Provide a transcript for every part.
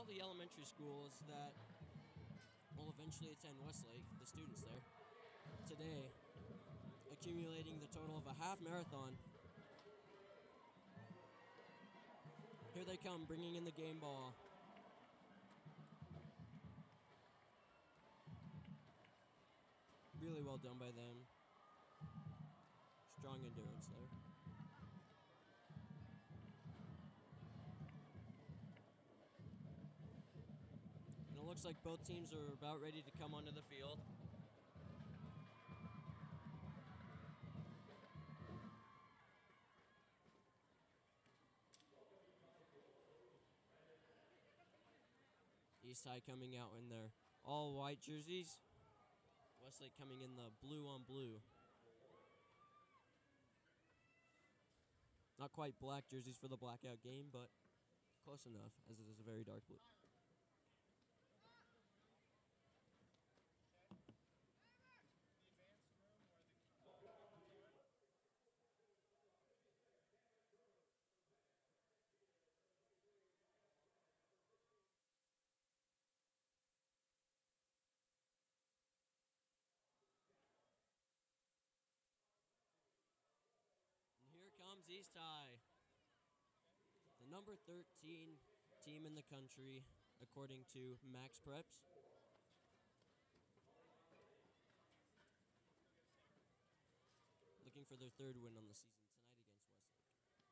the elementary schools that will eventually attend Westlake, the students there, today, accumulating the total of a half marathon. Here they come, bringing in the game ball. Really well done by them. Strong endurance there. And it looks like both teams are about ready to come onto the field. East High coming out in their all white jerseys. Westlake coming in the blue on blue. Not quite black jerseys for the blackout game, but close enough, as it is a very dark blue. And here comes East High, the number 13 team in the country, according to Max Preps. Looking for their third win on the season tonight against Westlake.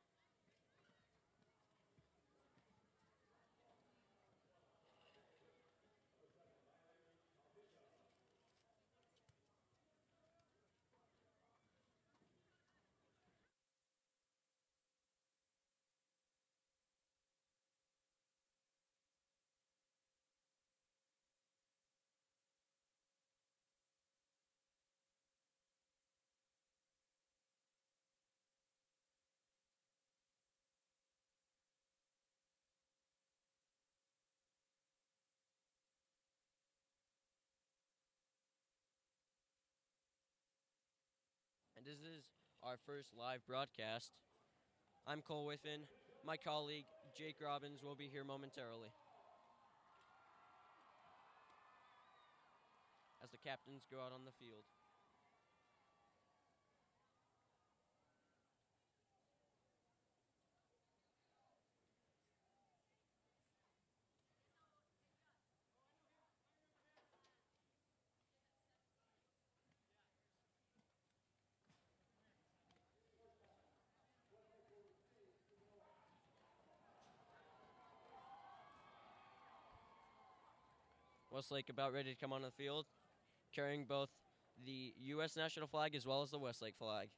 And this is our first live broadcast. I'm Cole Whiffen. My colleague, Jake Robbins, will be here momentarily. As the captains go out on the field. Westlake about ready to come on the field, carrying both the U.S. national flag as well as the Westlake flag.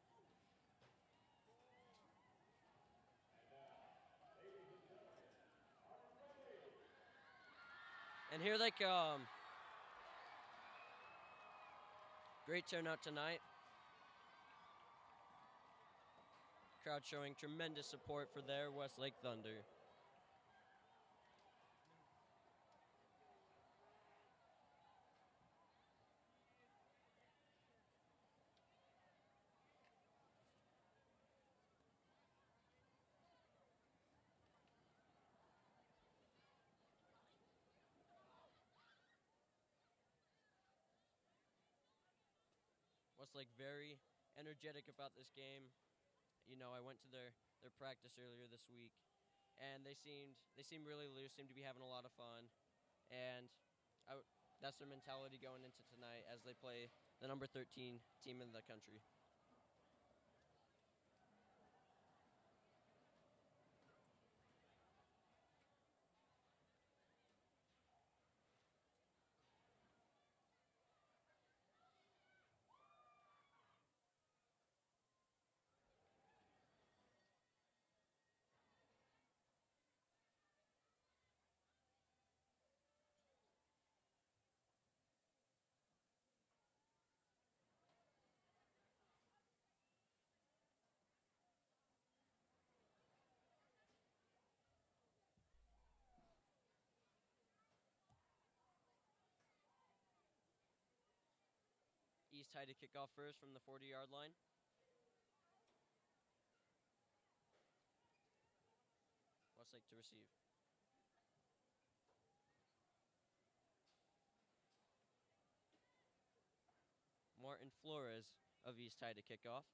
And here they come. Great turnout tonight. Crowd showing tremendous support for their Westlake Thunder. Westlake very energetic about this game. You know, I went to their practice earlier this week, and they seemed really loose, seemed to be having a lot of fun, and that's their mentality going into tonight as they play the number 13 team in the country. East High to kick off first from the 40-yard line. Westlake to receive. Flores of East High to kick off.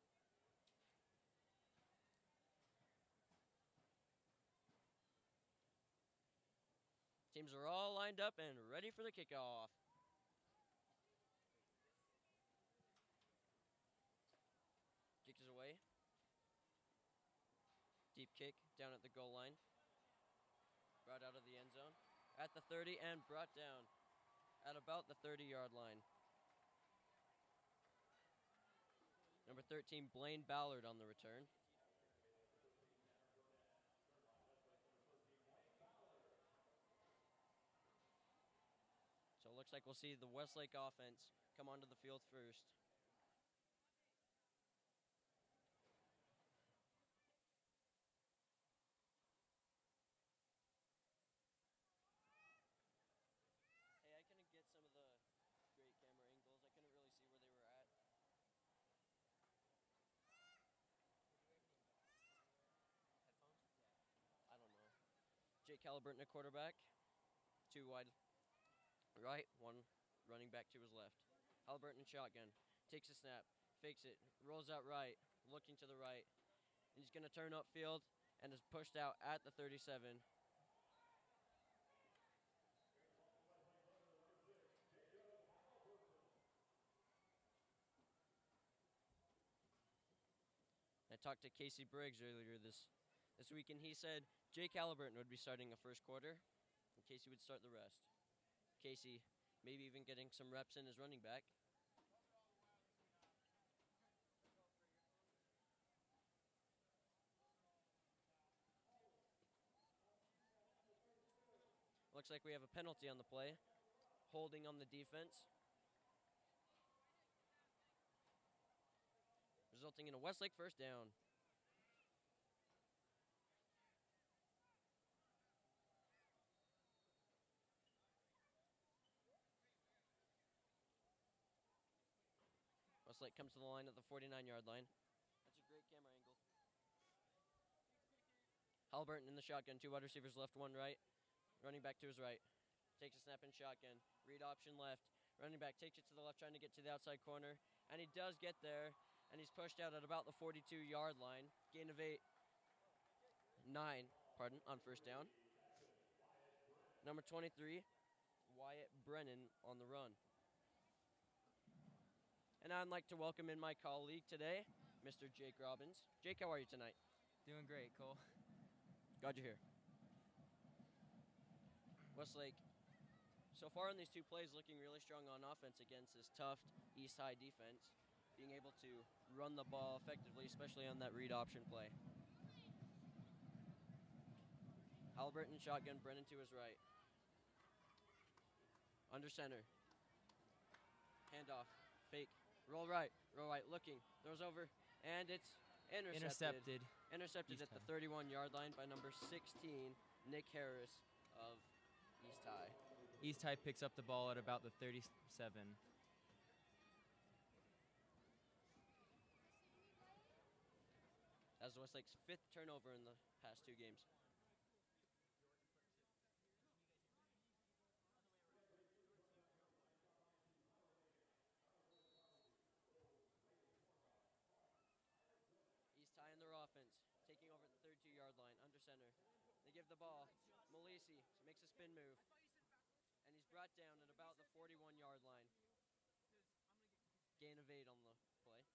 Teams are all lined up and ready for the kickoff. Kick is away. Deep kick down at the goal line. Brought out of the end zone at the 30 and brought down at about the 30-yard line. Number 13, Blaine Ballard on the return. So it looks like we'll see the Westlake offense come onto the field first. Hey, I couldn't get some of the great camera angles. I couldn't really see where they were at. Headphones? Yeah. I don't know. Jake Halliburton at quarterback. 2 wide right, 1 running back to his left. Halliburton shotgun. Takes a snap. Fakes it. Rolls out right. Looking to the right. And he's going to turn upfield and is pushed out at the 37. I talked to Casey Briggs earlier this week, and he said Jake Halliburton would be starting the first quarter, and Casey would start the rest. Casey maybe even getting some reps in as running back. Looks like we have a penalty on the play, holding on the defense, resulting in a Westlake first down. Westlake comes to the line at the 49-yard line. That's a great camera angle. Halliburton in the shotgun, 2 wide receivers left, 1 right. Running back to his right. Takes a snap in shotgun. Read option left. Running back takes it to the left, trying to get to the outside corner. And he does get there. And he's pushed out at about the 42-yard line. Gain of 9 on first down. Number 23, Wyatt Brennan on the run. And I'd like to welcome in my colleague today, Mr. Jake Robbins. Jake, how are you tonight? Doing great, Cole. Glad you're here. Westlake, so far in these 2 plays, looking really strong on offense against this tough East High defense, being able to run the ball effectively, especially on that read option play. Halliburton shotgun, Brennan to his right. Under center. Handoff, fake, roll right, looking, throws over, and it's intercepted. Intercepted at the 31-yard line by number 16, Nick Harris of East High. East High picks up the ball at about the 37. That's Westlake's 5th turnover in the past 2 games. East High in their offense, taking over at the 32-yard line, under center. They give the ball. Malisi makes a spin move. And he's brought down at about the 41-yard line. Gain of 8 on the play.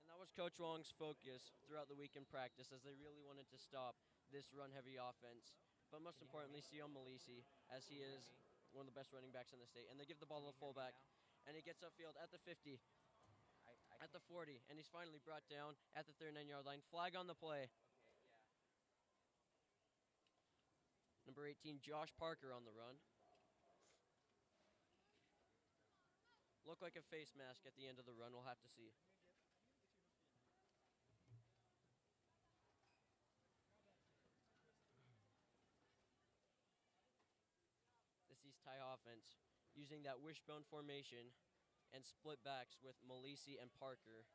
And that was Coach Wong's focus throughout the week in practice, as they really wanted to stop this run-heavy offense. But most importantly, Sion Malisi, as he is one of the best running backs in the state. And they give the ball to the fullback. And he gets upfield at the 50. At the 40, and he's finally brought down at the 39-yard line. Flag on the play. Number 18, Josh Parker on the run. Looked like a face mask at the end of the run. We'll have to see. This East High offense using that wishbone formation and split backs with Malisi and Parker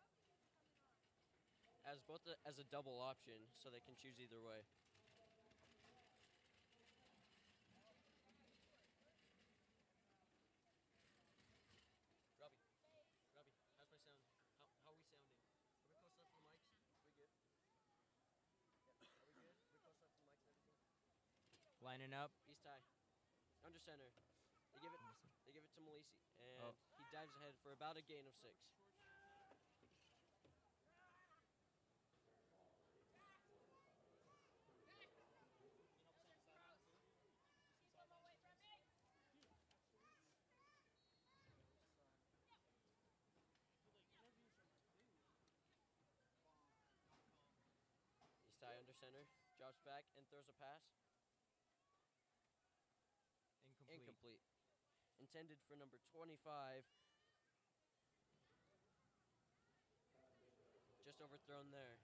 as both as a double option, so they can choose either way. Lining up. East High. Under center. They give it to Malisi, and he dives ahead for about a gain of 6. East High under center, drops back and throws a pass. Incomplete. Intended for number 25. Just overthrown there.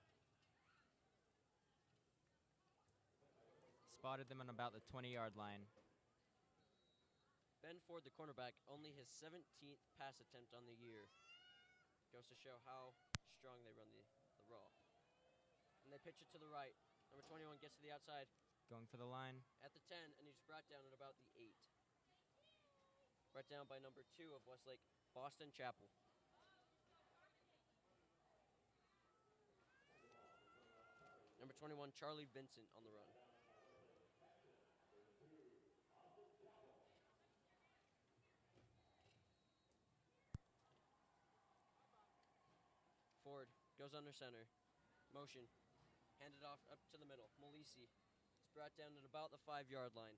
Spotted them on about the 20-yard line. Ben Ford, the cornerback, only his 17th pass attempt on the year. Goes to show how strong they run the raw. And they pitch it to the right. Number 21 gets to the outside. Going for the line. At the 10, and he's brought down at about the 8. Brought down by number 2 of Westlake, Boston Chapel. Number 21, Charlie Vincent on the run. Ford goes under center. Motion. Handed off up to the middle. Malisi. It's brought down at about the 5-yard line.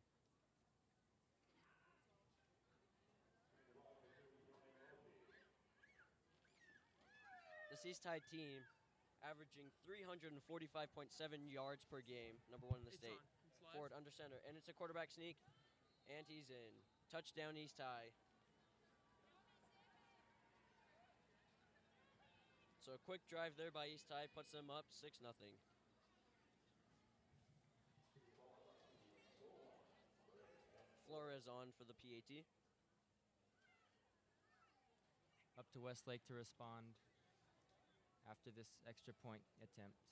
This East High team averaging 345.7 yards per game, number 1 in the state. Ford under center, and it's a quarterback sneak, and he's in. Touchdown East High. So a quick drive there by East High puts them up 6-0. Flores on for the PAT. Up to Westlake to respond after this extra point attempt.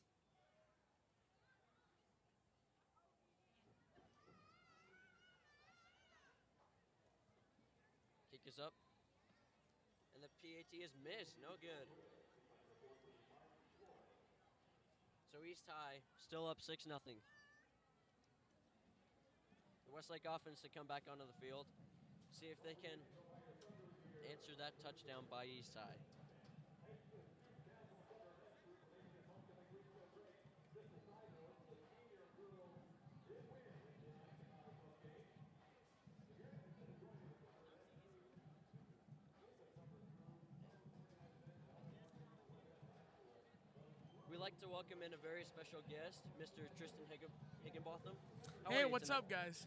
Kick is up. And the PAT is missed. No good. So East High still up 6-0. The Westlake offense to come back onto the field. See if they can answer that touchdown by East High. We'd like to welcome in a very special guest, Mr. Tristan Higginbotham. Hey, what's up, guys?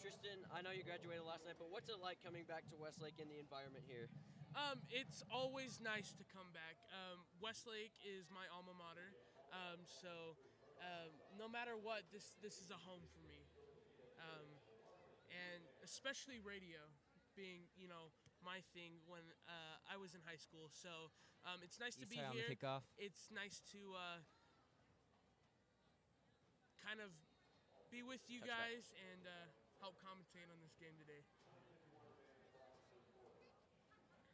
Tristan, I know you graduated last night, but what's it like coming back to Westlake in the environment here? It's always nice to come back. Westlake is my alma mater, so no matter what, this is a home for me, and especially radio being, my thing when I was in high school. So it's nice to be East High here. on the kickoff. It's nice to kind of be with you guys and help commentate on this game today.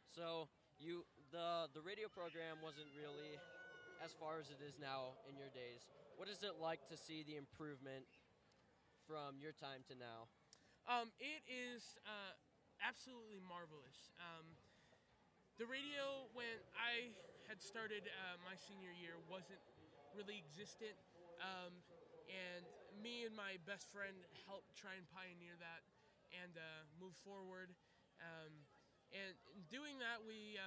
So the radio program wasn't really as far as it is now in your days. What is it like to see the improvement from your time to now? It is absolutely marvelous. The radio, when I had started my senior year, wasn't really existent, and me and my best friend helped try and pioneer that and move forward. And in doing that, we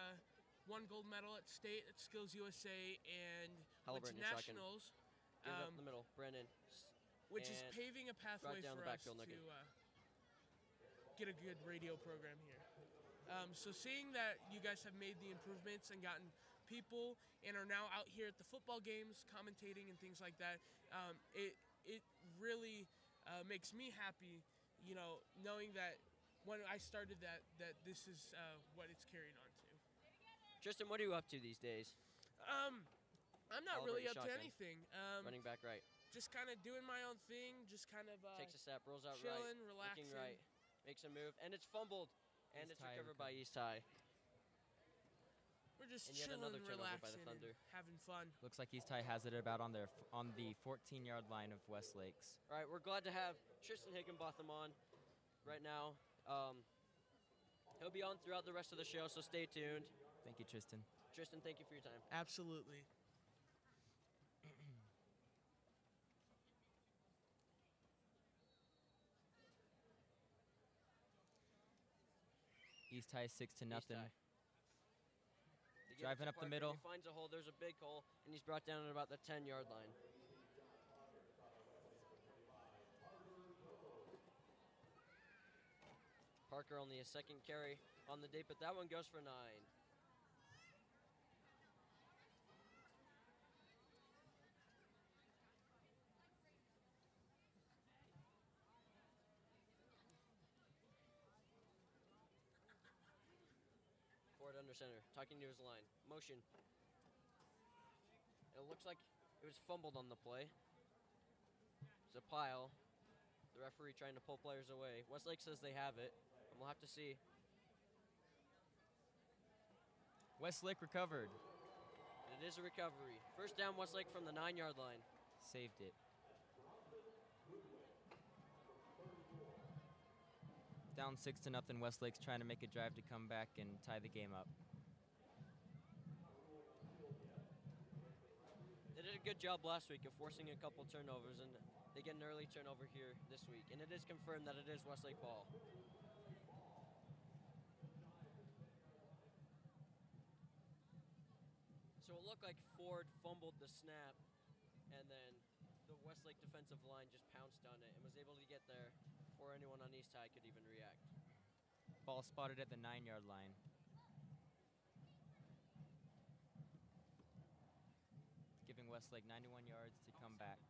won gold medal at state at Skills USA and went to nationals. Give it up the middle, Brennan. Which is paving a pathway for us to get a good radio program here. So seeing that you guys have made the improvements and gotten people and are now out here at the football games commentating and things like that, it really makes me happy, knowing that when I started that this is what it's carried on to. Tristan, what are you up to these days? I'm not really up to anything. Running back right. Just kind of doing my own thing, just kind of takes a step, rolls out chilling, right, relaxing. looking right, makes a move, and it's fumbled, and it's recovered by East High. We're just And yet chilling, another turnover by the relaxing, Thunder. and having fun. Looks like East High has it about on the 14-yard line of Westlake's. All right, we're glad to have Tristan Higginbotham on right now. He'll be on throughout the rest of the show, so stay tuned. Thank you, Tristan. Tristan, thank you for your time. Absolutely. East High 6-0. East High. They give it Driving to up the Parker, middle. He finds a hole. There's a big hole, and he's brought down at about the 10-yard line. Parker only a second carry on the day, but that one goes for 9. Ford under center, talking to his line. Motion. It looks like it was fumbled on the play. It's a pile. The referee trying to pull players away. Westlake says they have it, and we'll have to see. Westlake recovered. It is a recovery. First down, Westlake from the 9-yard line. Saved it. Down 6-0. Westlake's trying to make a drive to come back and tie the game up. They did a good job last week of forcing a couple turnovers, and they get an early turnover here this week. And it is confirmed that it is Westlake ball. So it looked like Ford fumbled the snap, and then the Westlake defensive line just pounced on it and was able to get there before anyone on East High could even react. Ball spotted at the 9-yard line. Giving Westlake 91 yards to come back.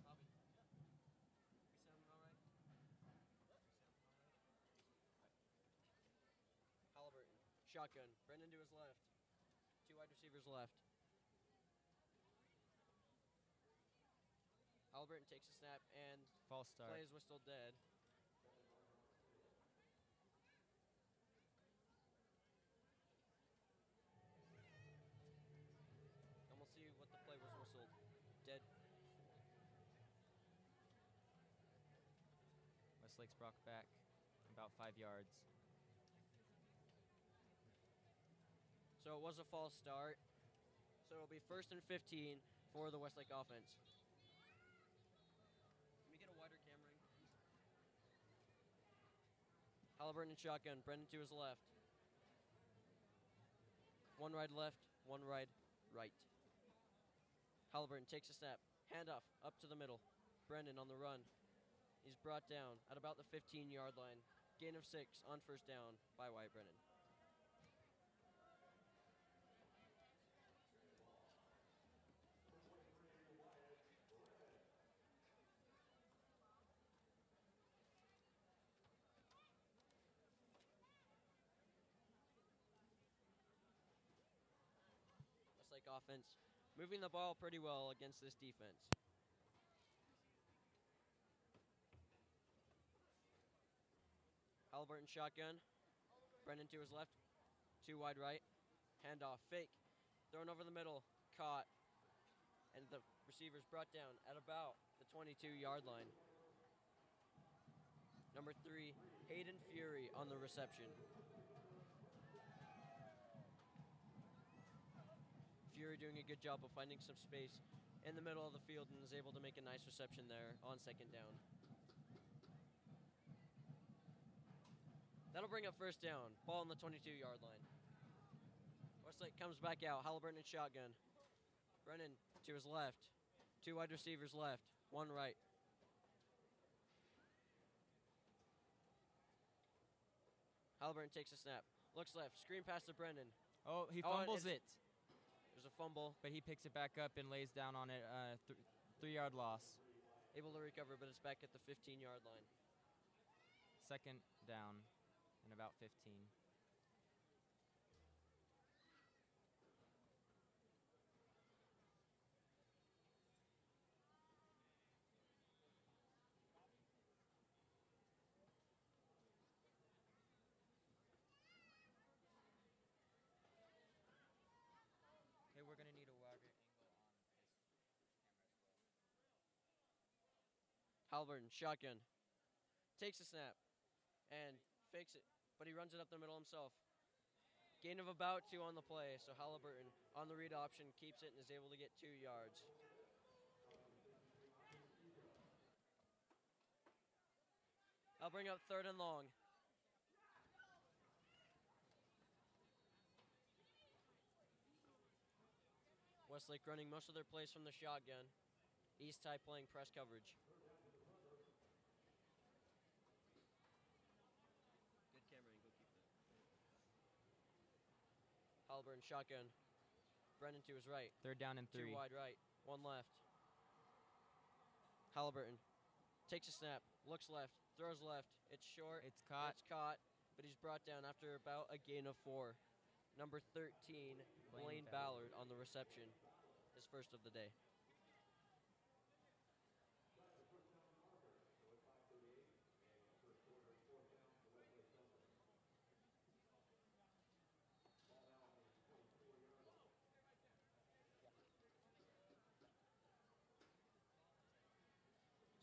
Robbie. We sounding all right? Halliburton, shotgun. Brendan to his left. 2 wide receivers left. Halliburton takes a snap and False start. play is whistled dead. And we'll see what the play was whistled. Dead. Westlake's brought back about 5 yards. So it was a false start. So it'll be 1st and 15 for the Westlake offense. Can we get a wider camera angle, please? Halliburton and shotgun. Brendan to his left. 1 right left, 1 right right. Halliburton takes a snap. Handoff up to the middle. Brendan on the run. He's brought down at about the 15-yard line. Gain of 6 on 1st down by Wyatt Brennan. Westlake offense moving the ball pretty well against this defense. Halliburton shotgun. Brendan to his left. 2 wide right. Handoff. Fake. Thrown over the middle. Caught. And the receiver's brought down at about the 22-yard line. Number 3, Hayden Fury on the reception. Fury doing a good job of finding some space in the middle of the field and is able to make a nice reception there on 2nd down. That'll bring up 1st down. Ball on the 22-yard line. Westlake comes back out. Halliburton and shotgun. Brennan to his left. 2 wide receivers left. 1 right. Halliburton takes a snap. Looks left. Screen pass to Brennan. Oh, he fumbles it. There's a fumble. But he picks it back up and lays down on it. 3-yard loss. Able to recover, but it's back at the 15-yard line. 2nd down and about 15. Halliburton, shotgun. Takes a snap and fakes it, but he runs it up the middle himself. Gain of about 2 on the play, so Halliburton on the read option keeps it and is able to get 2 yards. I'll bring up 3rd and long. Westlake running most of their plays from the shotgun. East High playing press coverage. Good camera angle, keep that. Halliburton, shotgun. Brennan to his right. 3rd down and 3. 2 wide right, 1 left. Halliburton takes a snap, looks left, throws left. It's short. It's caught. It's caught, but he's brought down after about a gain of 4. Number 13, Blaine Ballard on the reception. His first of the day.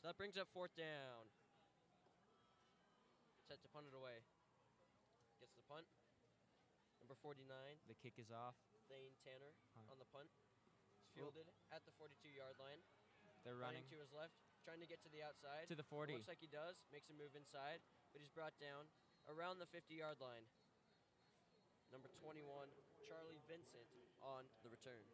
So that brings up 4th down. Set to punt it away. Gets the punt. Number 49. The kick is off. Thane Tanner Punt. on the punt. It's fielded at the 42-yard line. They're running to his left, trying to get to the outside. to the 40. Looks like he does. Makes a move inside, but he's brought down around the 50-yard line. Number 21, Charlie Vincent on the return.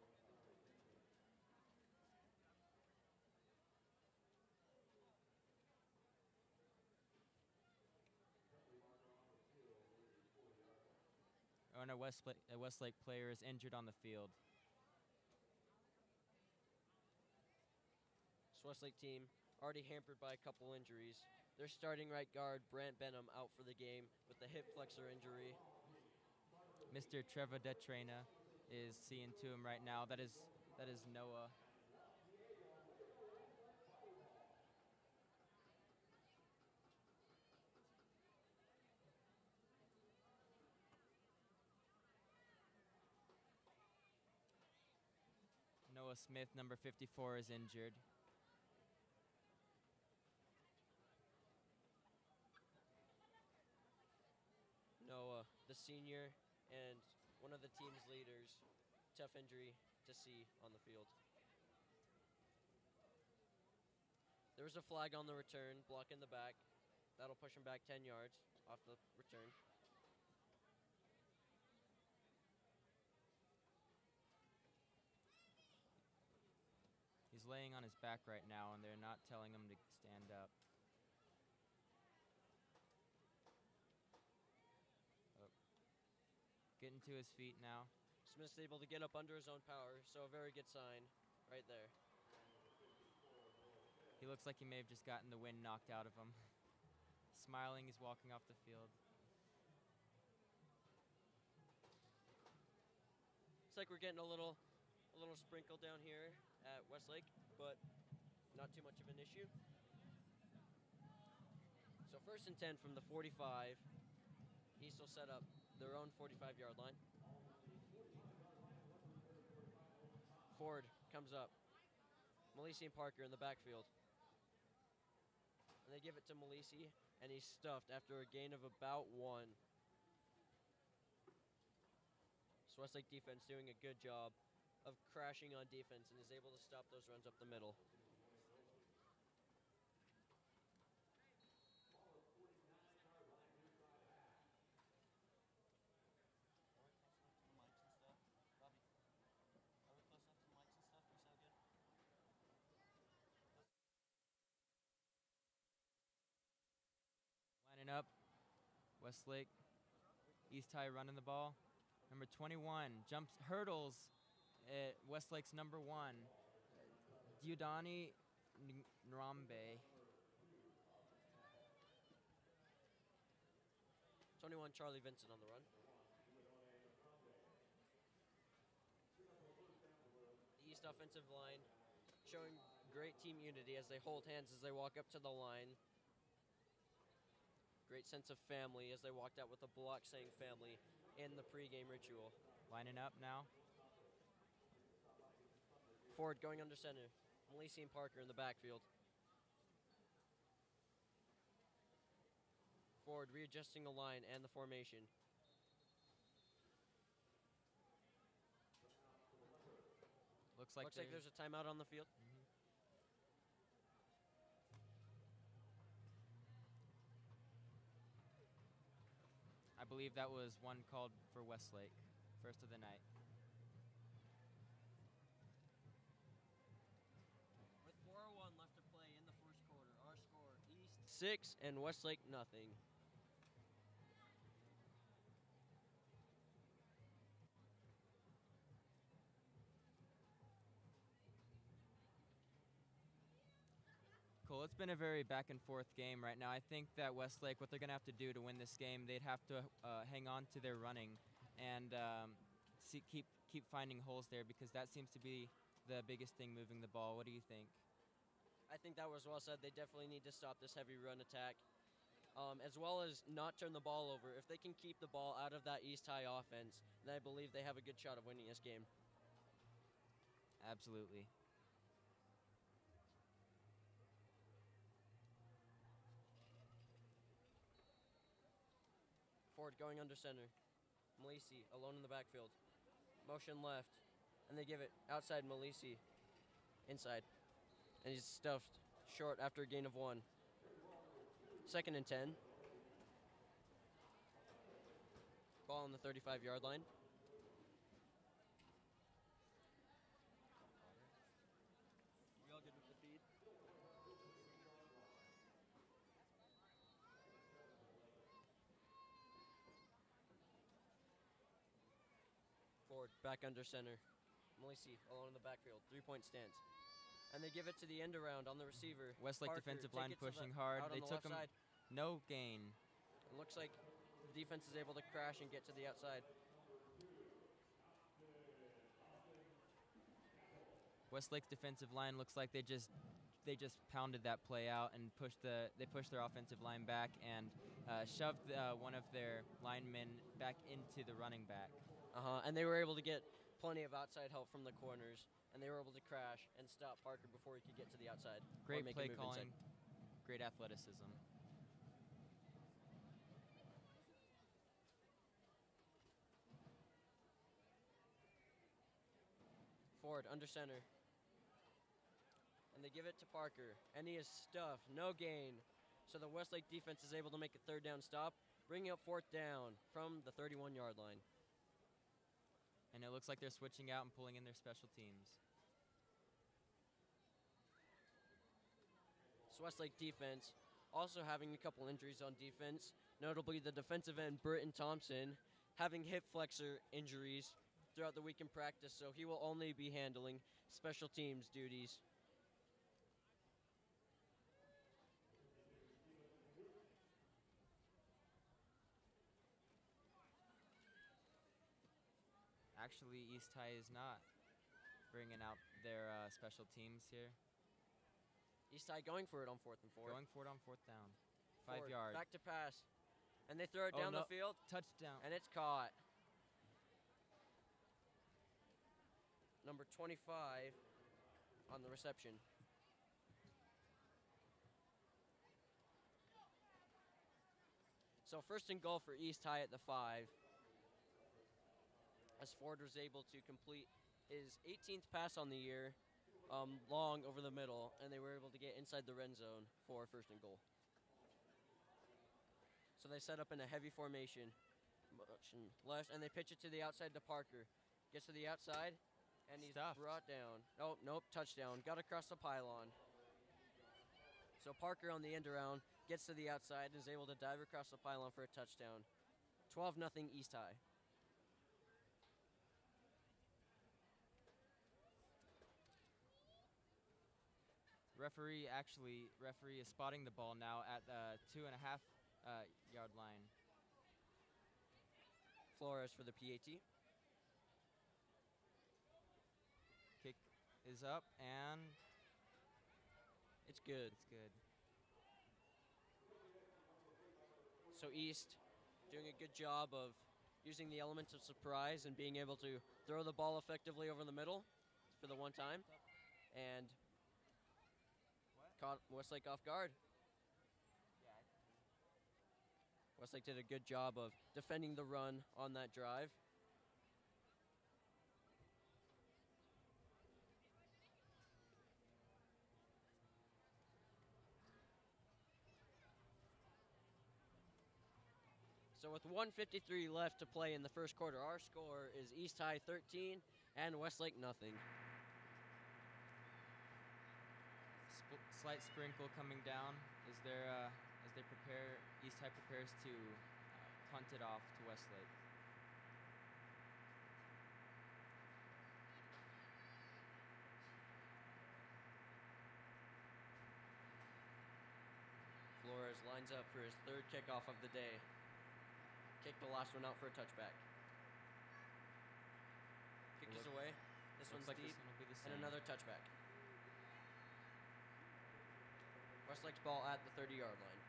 And a Westlake player is injured on the field. This Westlake team already hampered by a couple injuries. Their starting right guard, Brant Benham, out for the game with a hip flexor injury. Mr. Trevor Detrena is seeing to him right now. That is Noah. Noah Smith, number 54, is injured. Noah, the senior and one of the team's leaders. Tough injury to see on the field. There was a flag on the return, blocking the back. That'll push him back 10 yards off the return. He's laying on his back right now, and they're not telling him to stand up. Oh. Getting to his feet now. Smith's able to get up under his own power, so a very good sign right there. He looks like he may have just gotten the wind knocked out of him. Smiling, he's walking off the field. Looks like we're getting a little sprinkle down here at Westlake, but not too much of an issue. So 1st and 10 from the 45. East will set up their own 45-yard line. Ford comes up. Malisi and Parker in the backfield. And they give it to Malisi, and he's stuffed after a gain of about 1. So Westlake defense doing a good job of crashing on defense and is able to stop those runs up the middle. Lining up. Westlake. East High running the ball. Number 21 jumps, hurdles at Westlake's number 1, Diodani Nrambe. 21, Charlie Vincent on the run. The East offensive line showing great team unity as they hold hands as they walk up to the line. Great sense of family as they walked out with a block saying family in the pregame ritual. Lining up now. Ford going under center. Malisi and Parker in the backfield. Ford readjusting the line and the formation. Looks like there's a timeout on the field. I believe that was one called for Westlake, first of the night. With 4:01 left to play in the first quarter, our score East 6 and Westlake nothing. Cool. It's been a very back and forth game right now. I think that Westlake, what they're going to have to do to win this game, they'd have to hang on to their running and keep finding holes there, because that seems to be the biggest thing moving the ball. What do you think? I think that was well said. They definitely need to stop this heavy run attack, as well as not turn the ball over. If they can keep the ball out of that East High offense, then I believe they have a good shot of winning this game. Absolutely. Ford going under center. Malisi alone in the backfield. Motion left, and they give it outside Malisi. Inside. And he's stuffed short after a gain of 1. 2nd and 10. Ball on the 35-yard line. We all good with the feed? Ford back under center. Malisi alone in the backfield. 3-point stance. And they give it to the end around on the receiver. Westlake Parker, defensive take line it to pushing the- hard. out on They the took left him. side. No gain. It looks like the defense is able to crash and get to the outside. Westlake's defensive line looks like they just pounded that play out and pushed their offensive line back and shoved one of their linemen back into the running back. And they were able to get plenty of outside help from the corners, and they were able to crash and stop Parker before he could get to the outside. Great or make play a move calling, inside. great athleticism. Ford under center. And they give it to Parker, and he is stuffed, no gain. So the Westlake defense is able to make a 3rd down stop, bringing up 4th down from the 31-yard line. And it looks like they're switching out and pulling in their special teams. So Westlake defense also having a couple injuries on defense, notably the defensive end Britton Thompson having hip flexor injuries throughout the week in practice, so he will only be handling special teams duties. Actually, East High is not bringing out their special teams here. East High going for it on 4th and 4. Going for it on 4th down. 5 Ford, yard. Back to pass. And they throw it down no. the field, Touchdown. and it's caught. Number 25 on the reception. So 1st and goal for East High at the 5. As Ford was able to complete his 18th pass on the year, long over the middle, and they were able to get inside the red zone for 1st and goal. So they set up in a heavy formation. Motion left, and they pitch it to the outside to Parker. Gets to the outside, and he's Stuffed. brought down. Oh, nope, touchdown. Got across the pylon. So Parker on the end around gets to the outside and is able to dive across the pylon for a touchdown. 12-0 East High. Referee is spotting the ball now at the 2.5 yard line. Flores for the PAT. Kick is up and It's good. it's good. So East doing a good job of using the elements of surprise and being able to throw the ball effectively over the middle for the one time. And caught Westlake off guard. Westlake did a good job of defending the run on that drive. So with 1:53 left to play in the first quarter, our score is East High 13 and Westlake nothing. Slight sprinkle coming down as they prepare. East High prepares to punt it off to Westlake. Flores lines up for his third kickoff of the day. Kick the last one out for a touchback. Kick is away. This one's like deep. this one will be the same. And another touchback. Westlake's ball at the 30-yard line.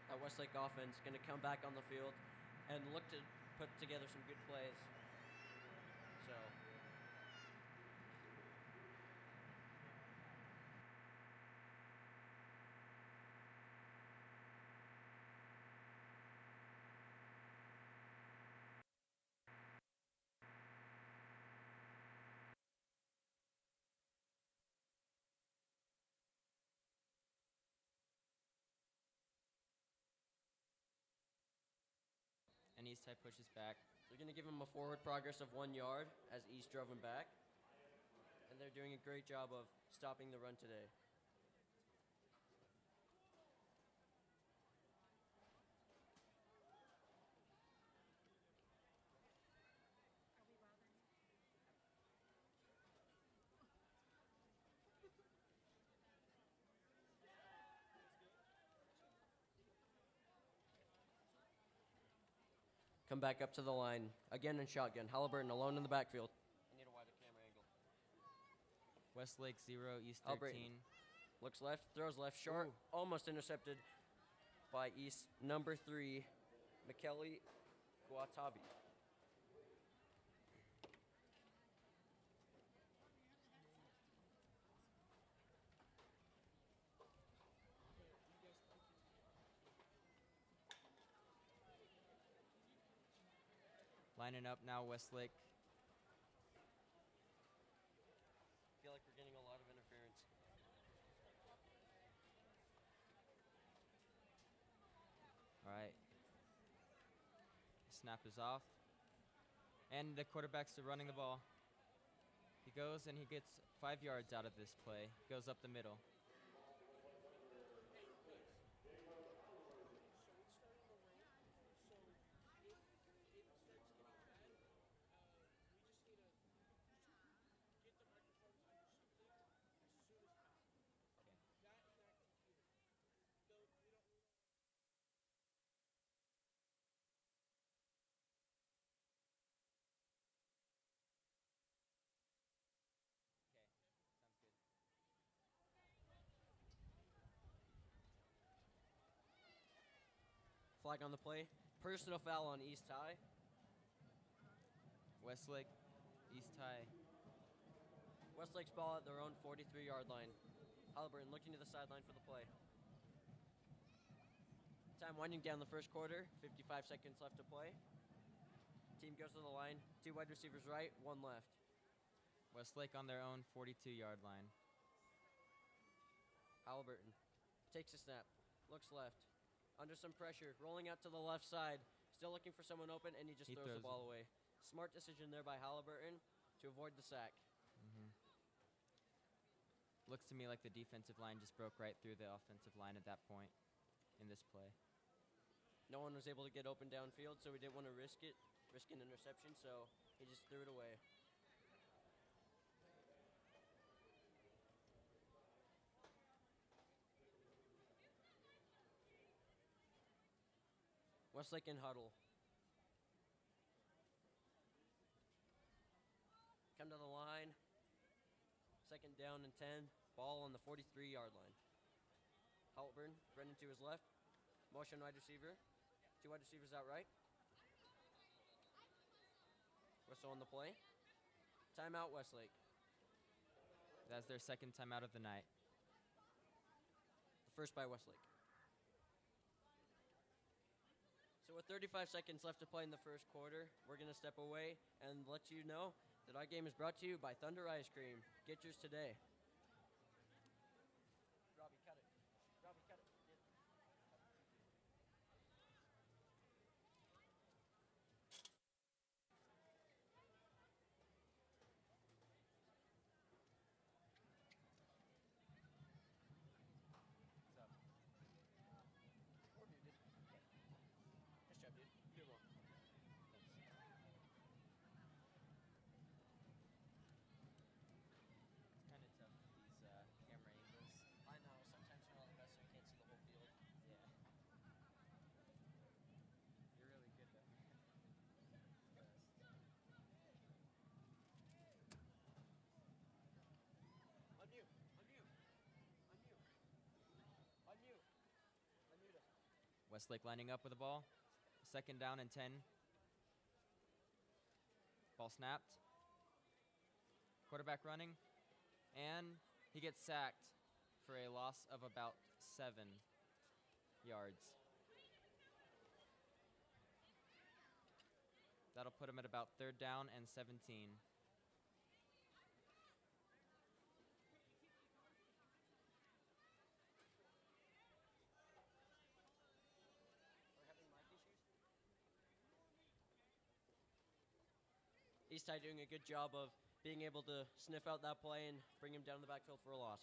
That Westlake offense going to come back on the field and look to put together some good plays. So And East High pushes back. they're going to give him a forward progress of 1 yard as East drove him back. And they're doing a great job of stopping the run today. Come back up to the line. Again in shotgun. Halliburton alone in the backfield. I need a wider camera angle. Westlake 0, East 13. Halliburton looks left, throws left short. Ooh. Almost intercepted by East number 3, McKelly Guatabi. Lining up now, Westlake. I feel like we're getting a lot of interference. All right. Snap is off. And the quarterback's running the ball. He goes and he gets 5 yards out of this play. Goes up the middle. Flag on the play. Personal foul on East High. Westlake, East High. Westlake's ball at their own 43-yard line. Halliburton looking to the sideline for the play. Time winding down the first quarter. 55 seconds left to play. Team goes to the line. 2 wide receivers right, 1 left. Westlake on their own 42-yard line. Halliburton takes a snap. Looks left. Under some pressure. Rolling out to the left side. Still looking for someone open, and he just throws the ball away. Smart decision there by Halliburton to avoid the sack. Mm-hmm. Looks to me like the defensive line just broke right through the offensive line at that point in this play. No one was able to get open downfield, so we didn't want to risk an interception, so he just threw it away. Westlake in huddle. Come to the line. 2nd down and 10. Ball on the 43-yard line. Halliburton, Brendan to his left. Motion wide receiver. 2 wide receivers out right. Whistle on the play. Timeout, Westlake. That's their second timeout of the night. The first by Westlake. So with 35 seconds left to play in the first quarter, we're going to step away and let you know that our game is brought to you by Thunder Ice Cream. Get yours today. Robbie, cut it. Robbie, cut it. Nice job, dude. You did well. It's kind of tough with these camera angles. I know, sometimes they're not the best, so you can't see the whole field. Yeah. You're really good though. Unmute. Unmute. Unmute. Unmute. Unmute us. Westlake lining up with the ball. Second down and 10. Ball snapped. Quarterback running. And he gets sacked for a loss of about 7 yards. That'll put him at about third down and 17. We're having mic issues. East High doing a good job of being able to sniff out that play and bring him down the backfield for a loss.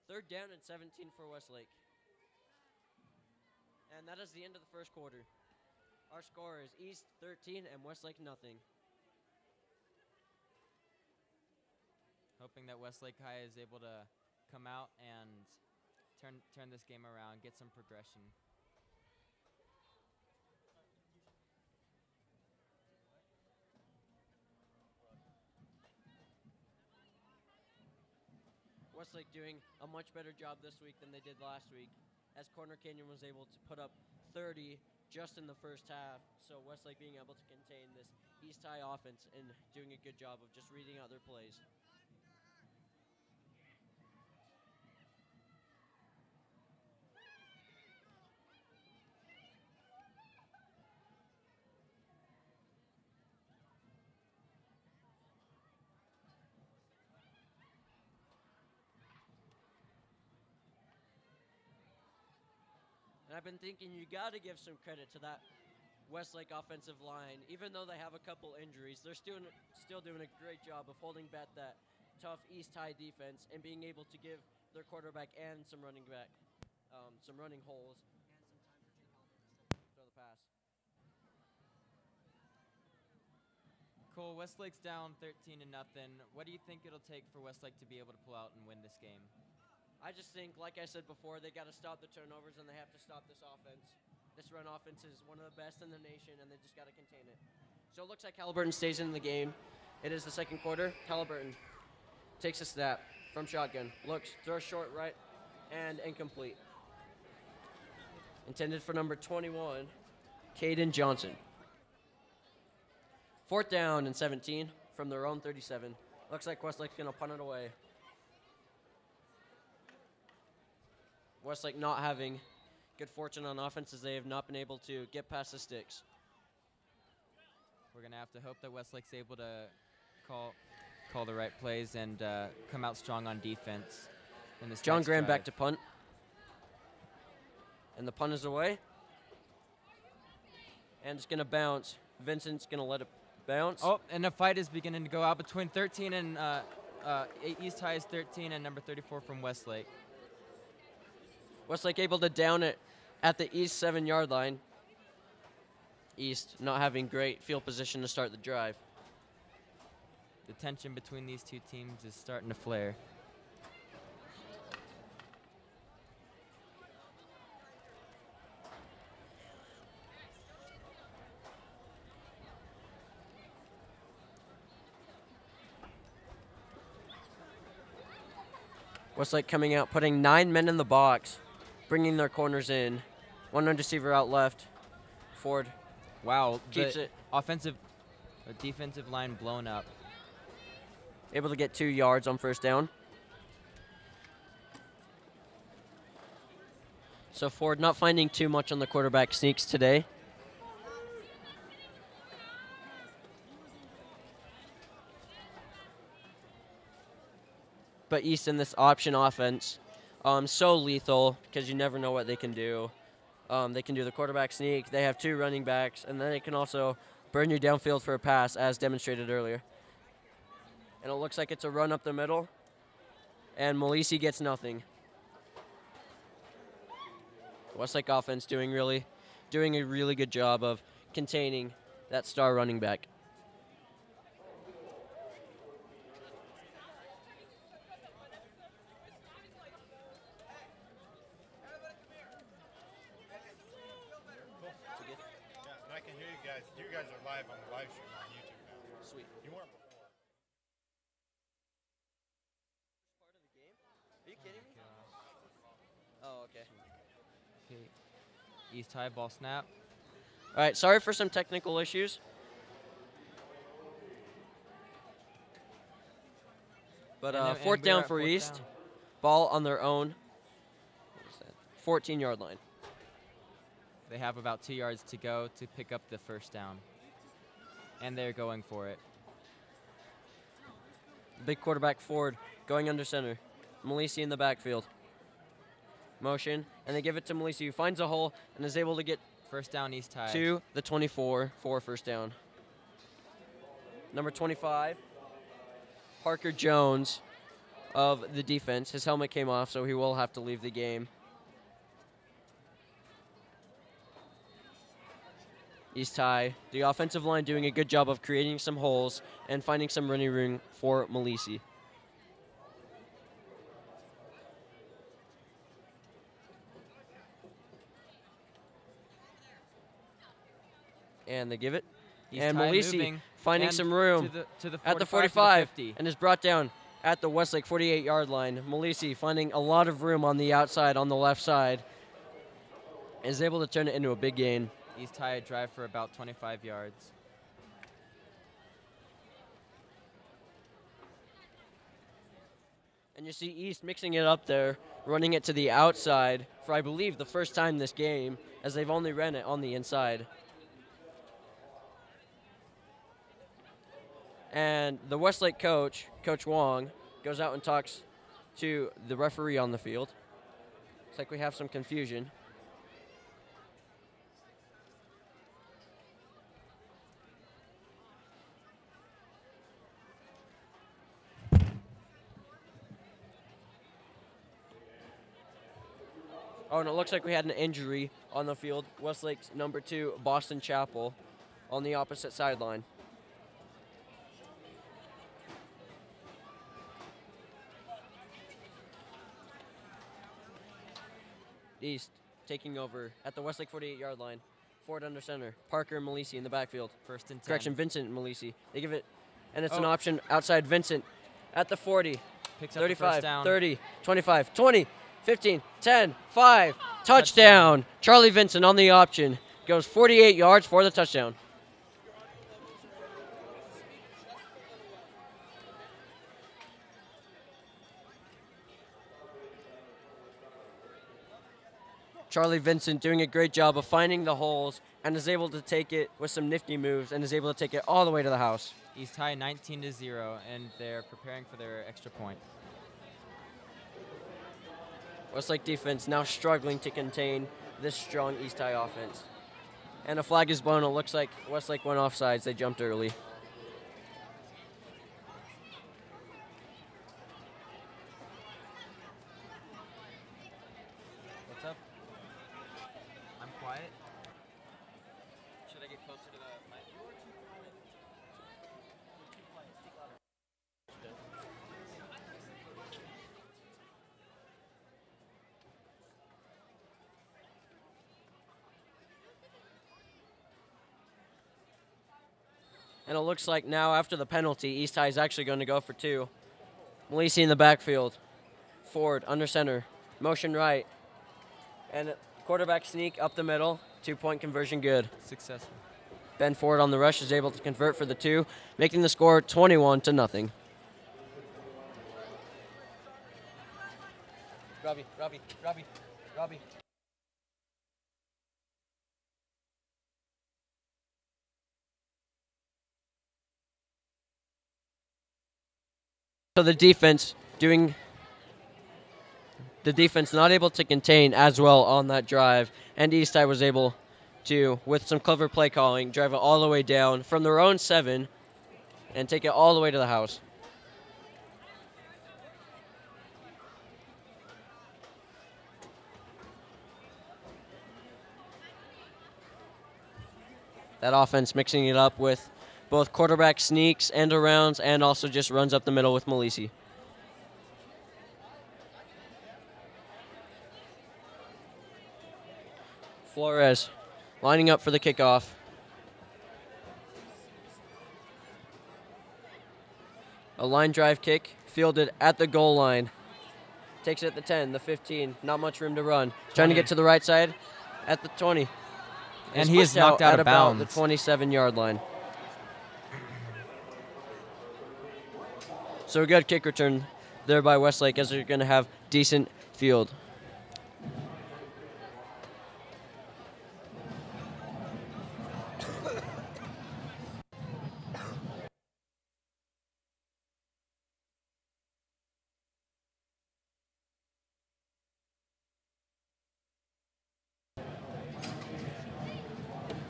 Third down and 17 for Westlake. And that is the end of the first quarter. Our score is East 13 and Westlake nothing. Hoping that Westlake High is able to come out and turn this game around, get some progression. Westlake doing a much better job this week than they did last week, as Corner Canyon was able to put up 30 just in the first half. So Westlake being able to contain this East High offense and doing a good job of just reading out their plays. And I've been thinking you got to give some credit to that Westlake offensive line. Even though they have a couple injuries, they're still doing a great job of holding back that tough East High defense and being able to give their quarterback and some running back some running holes and some time for Jake Halliburton to throw the pass. Cole, Westlake's down 13-0. What do you think it'll take for Westlake to be able to pull out and win this game? I just think, like I said before, they got to stop the turnovers and they have to stop this offense. This run offense is one of the best in the nation, and they just got to contain it. So it looks like Halliburton stays in the game. It is the second quarter. Halliburton takes a snap from shotgun, looks, throws short right, and incomplete. Intended for number 21, Caden Johnson. Fourth down and 17 from their own 37. Looks like Westlake's going to punt it away. Westlake not having good fortune on offense as they have not been able to get past the sticks. We're going to have to hope that Westlake's able to call the right plays and come out strong on defense in this John next Graham drive. back to punt. And the punt is away. And it's going to bounce. Vincent's going to let it bounce. Oh, and the fight is beginning to go out between 13 and East High is 13 and number 34 from Westlake. Westlake able to down it at the East 7-yard line. East not having great field position to start the drive. The tension between these two teams is starting to flare. Westlake coming out, putting 9 men in the box, bringing their corners in. One receiver out left. Ford Wow, Keeps the it. defensive line blown up. Able to get 2 yards on first down. So Ford not finding too much on the quarterback sneaks today. But East in this option offense, so lethal because you never know what they can do. They can do the quarterback sneak. They have 2 running backs, and then they can also burn you downfield for a pass, as demonstrated earlier. And it looks like it's a run up the middle, and Malisi gets nothing. Westlake offense doing a really good job of containing that star running back. Yeah, and I can hear you guys. You guys are live on the live stream on YouTube now. Sweet. You weren't before. Part of the game? Are you kidding me? Oh, okay. Okay. East High ball snap. All right, sorry for some technical issues. But And fourth we're down at for fourth East. down. Ball on their own. What is that? 14-yard line. They have about 2 yards to go to pick up the first down. And they're going for it. Big quarterback Ford going under center. Malisi in the backfield. Motion, and they give it to Malisi, who finds a hole and is able to get First down, East High. to the 24 for first down. Number 25, Parker Jones of the defense. His helmet came off, so he will have to leave the game. East High, the offensive line doing a good job of creating some holes and finding some running room for Malisi. And they give it. East and High Malisi moving, finding and some room to the at the 45, 45 to the 50. and is brought down at the Westlake 48-yard line. Malisi finding a lot of room on the outside, on the left side, is able to turn it into a big gain. East High drive for about 25 yards. And you see East mixing it up there, running it to the outside for, I believe, the first time this game, as they've only ran it on the inside. And the Westlake coach, Coach Wong, goes out and talks to the referee on the field. Looks like we have some confusion. Oh, and it looks like we had an injury on the field. Westlake's number 2, Boston Chapel, on the opposite sideline. East taking over at the Westlake 48-yard line. Ford under center. Parker and Malisi in the backfield. First and 10. Correction, Vincent and Malisi. They give it, and it's an Oh. option outside Vincent at the 40. Picks up the 35, first down. 30, 25, 20, 15, 10, 5. Touchdown. Charlie Vincent on the option. Goes 48 yards for the touchdown. Charlie Vincent doing a great job of finding the holes and is able to take it with some nifty moves and is able to take it all the way to the house. East High 19-0, and they're preparing for their extra point. Westlake defense now struggling to contain this strong East High offense. And a flag is blown. It looks like Westlake went offsides. They jumped early. What's up? I'm quiet. Should I get closer to the mic? And it looks like now after the penalty, East High is actually going to go for 2. Malisi in the backfield. Ford under center. Motion right. And quarterback sneak up the middle. 2-point conversion good. Successful. Ben Ford on the rush is able to convert for the 2, making the score 21-0. Robbie. So the defense not able to contain as well on that drive, and East High was able to, with some clever play calling, drive it all the way down from their own 7 and take it all the way to the house. That offense mixing it up with both quarterback sneaks and arounds, and also just runs up the middle with Malisi. Flores lining up for the kickoff. A line drive kick fielded at the goal line. Takes it at the 10, the 15, not much room to run. 20. Trying to get to the right side at the 20. And he is knocked out at of bounds. About the 27-yard line. So a good kick return there by Westlake, as they're going to have decent field.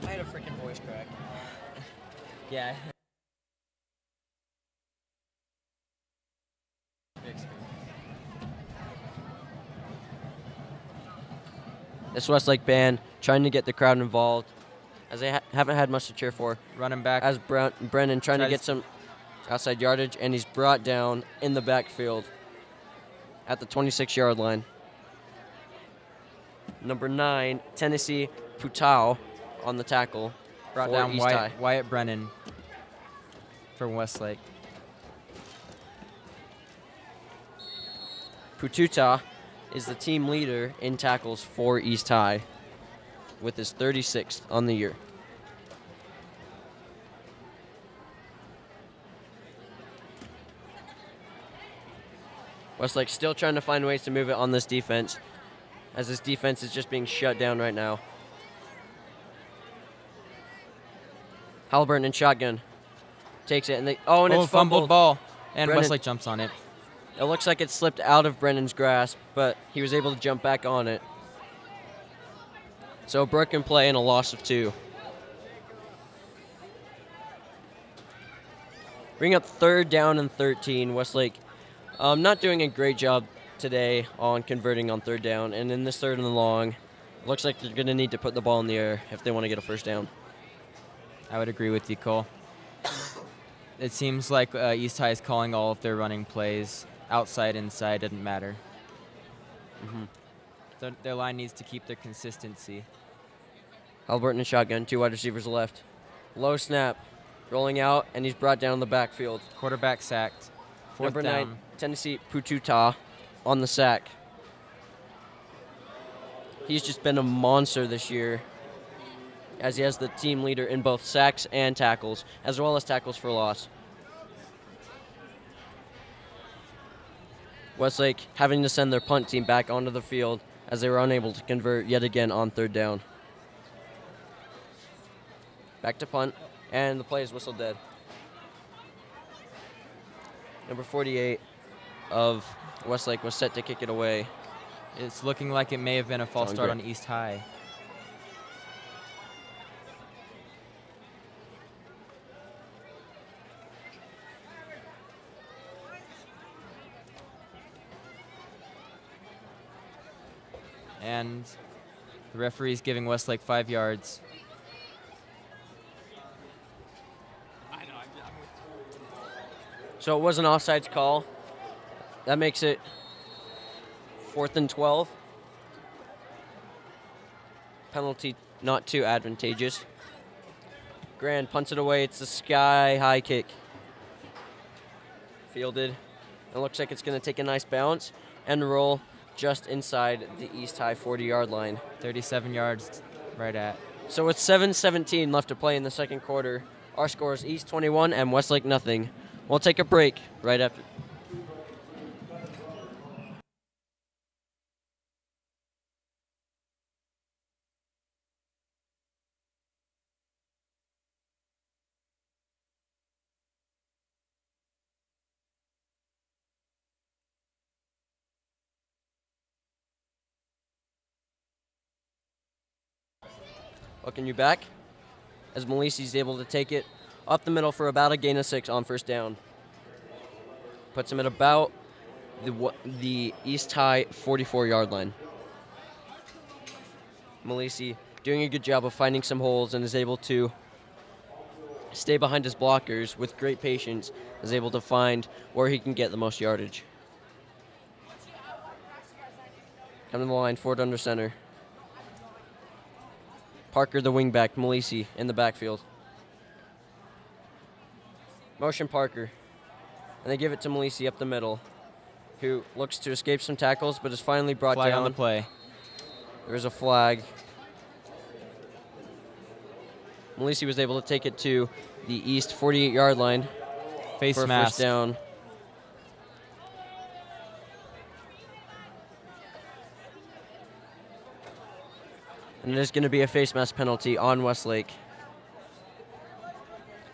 I had a freaking voice crack. Yeah. This Westlake band trying to get the crowd involved, as they haven't had much to cheer for. Running back. As Brennan trying to get some outside yardage, and he's brought down in the backfield at the 26-yard line. Number 9, Tennessee Putau on the tackle. Brought down Wyatt Brennan from Westlake. Pututa is the team leader in tackles for East High with his 36th on the year. Westlake still trying to find ways to move it on this defense, as this defense is just being shut down right now. Halliburton in shotgun takes it, and it's fumbled fumbled. ball, and Brennan. Westlake jumps on it. It looks like it slipped out of Brennan's grasp, but he was able to jump back on it. So a broken play and a loss of 2. Bring up 3rd down and 13. Westlake not doing a great job today on converting on 3rd down, and in this 3rd and long, looks like they're going to need to put the ball in the air if they want to get a 1st down. I would agree with you, Cole. It seems like East High is calling all of their running plays. Outside, inside, doesn't matter. Mm-hmm. Their line needs to keep their consistency. Halliburton in shotgun, 2 wide receivers left. Low snap, rolling out, and he's brought down the backfield. Quarterback sacked. 4th Number down. 9, Tennessee Pututa on the sack. He's just been a monster this year, as he has the team leader in both sacks and tackles, as well as tackles for loss. Westlake having to send their punt team back onto the field as they were unable to convert yet again on 3rd down. Back to punt, and the play is whistled dead. Number 48 of Westlake was set to kick it away. It's looking like it may have been a false start on East High. And the referee's giving Westlake 5 yards. So it was an offsides call. That makes it 4th and 12. Penalty not too advantageous. Grand punts it away. It's a sky-high kick. Fielded. It looks like it's going to take a nice bounce and roll just inside the East High 40-yard line. 37 yards right at. So with 7:17 left to play in the second quarter, our score is East 21 and Westlake nothing. We'll take a break right after. Welcome you back as Malisi's able to take it up the middle for about a gain of 6 on first down. Puts him at about the East High 44-yard line. Malisi doing a good job of finding some holes and is able to stay behind his blockers with great patience, is able to find where he can get the most yardage. Coming to the line, Ford under center. Parker, the wingback, Malisi in the backfield. Motion Parker. And they give it to Malisi up the middle, who looks to escape some tackles, but is finally brought Flag down. on the play. There is a flag. Malisi was able to take it to the East 48-yard line Face for a mask. first down. And it is going to be a face mask penalty on Westlake.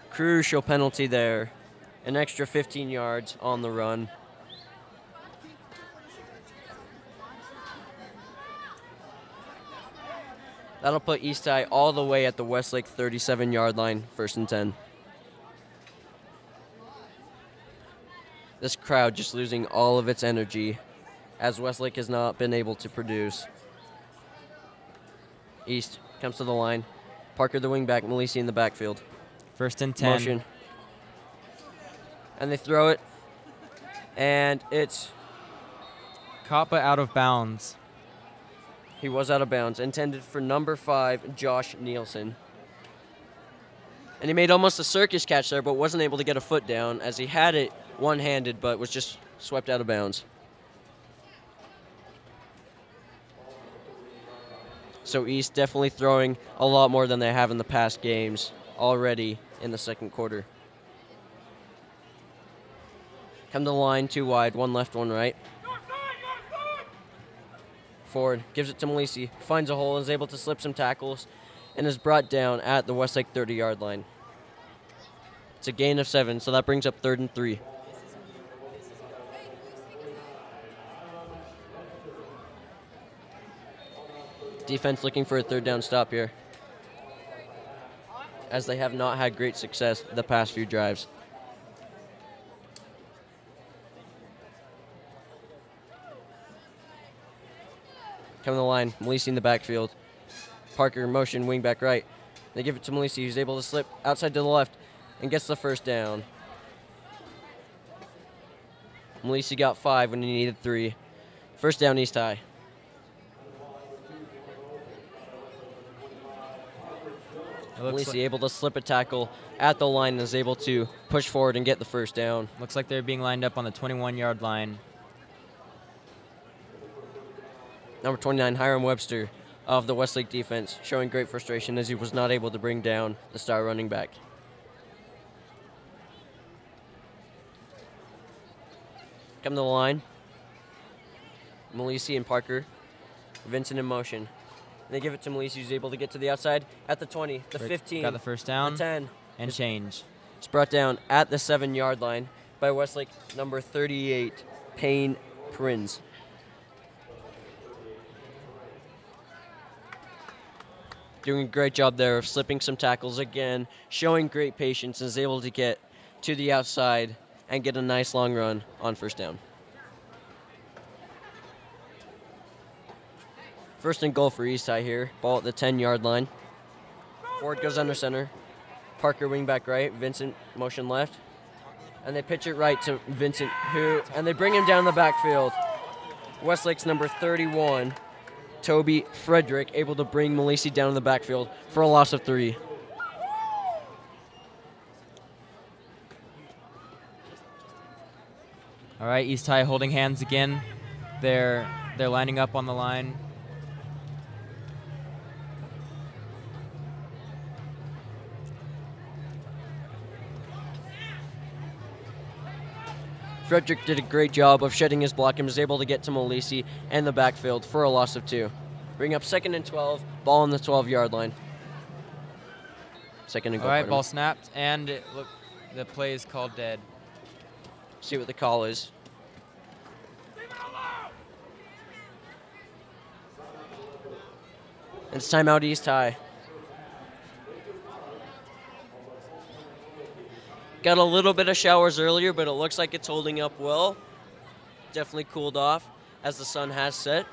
Crucial penalty there. An extra 15 yards on the run. That'll put East High all the way at the Westlake 37-yard line, 1st and 10. This crowd just losing all of its energy as Westlake has not been able to produce. East comes to the line. Parker, the wingback, Malisi in the backfield. 1st and 10. Motion. And they throw it. And it's... Caught but out of bounds. He was out of bounds. Intended for number 5, Josh Nielsen. And he made almost a circus catch there, but wasn't able to get a foot down as he had it one-handed, but was just swept out of bounds. So East definitely throwing a lot more than they have in the past games already in the second quarter. Come to the line, 2 wide, 1 left, 1 right. Forward, gives it to Malisi, finds a hole, is able to slip some tackles, and is brought down at the Westlake 30-yard line. It's a gain of 7, so that brings up 3rd and 3. Defense looking for a 3rd down stop here, as they have not had great success the past few drives. Coming to the line, Malisi in the backfield. Parker motion, wing back right. They give it to Malisi, who's able to slip outside to the left and gets the 1st down. Malisi got 5 when he needed 3. 1st down, East High. Malisi able to slip a tackle at the line and is able to push forward and get the 1st down. Looks like they're being lined up on the 21-yard line. Number 29, Hiram Webster of the Westlake defense, showing great frustration as he was not able to bring down the star running back. Come to the line. Malisi and Parker. Vincent in motion. They give it to Malisi, who's able to get to the outside at the 20, the 15. Got the 1st down. The 10. And change. It's brought down at the 7-yard line by Westlake number 38, Payne Prinz. Doing a great job there of slipping some tackles again, showing great patience, and is able to get to the outside and get a nice long run on 1st down. 1st and goal for East High here. Ball at the 10-yard line. Ford goes under center. Parker wing back right. Vincent motion left. And they pitch it right to Vincent, and they bring him down the backfield. Westlake's number 31, Toby Frederick, able to bring Malisi down in the backfield for a loss of 3. All right, East High holding hands again. They're lining up on the line. Frederick did a great job of shedding his block and was able to get to Malisi and the backfield for a loss of 2. Bring up 2nd and 12, ball on the 12-yard line. 2nd and goal. All right, ball snapped, and the play is called dead. See what the call is. It's timeout East High. Got a little bit of showers earlier, but it looks like it's holding up well. Definitely cooled off as the sun has set.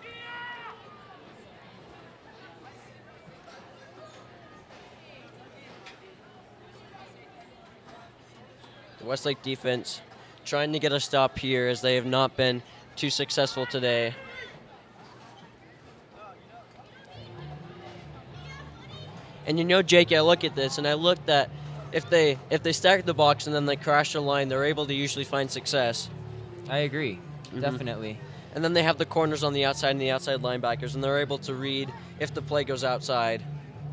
The Westlake defense trying to get a stop here as they have not been too successful today. And you know, Jake, I look at this and I look that if they stack the box and then they crash the line, they're able to usually find success. I agree, definitely. And then they have the corners on the outside and the outside linebackers, and they're able to read if the play goes outside.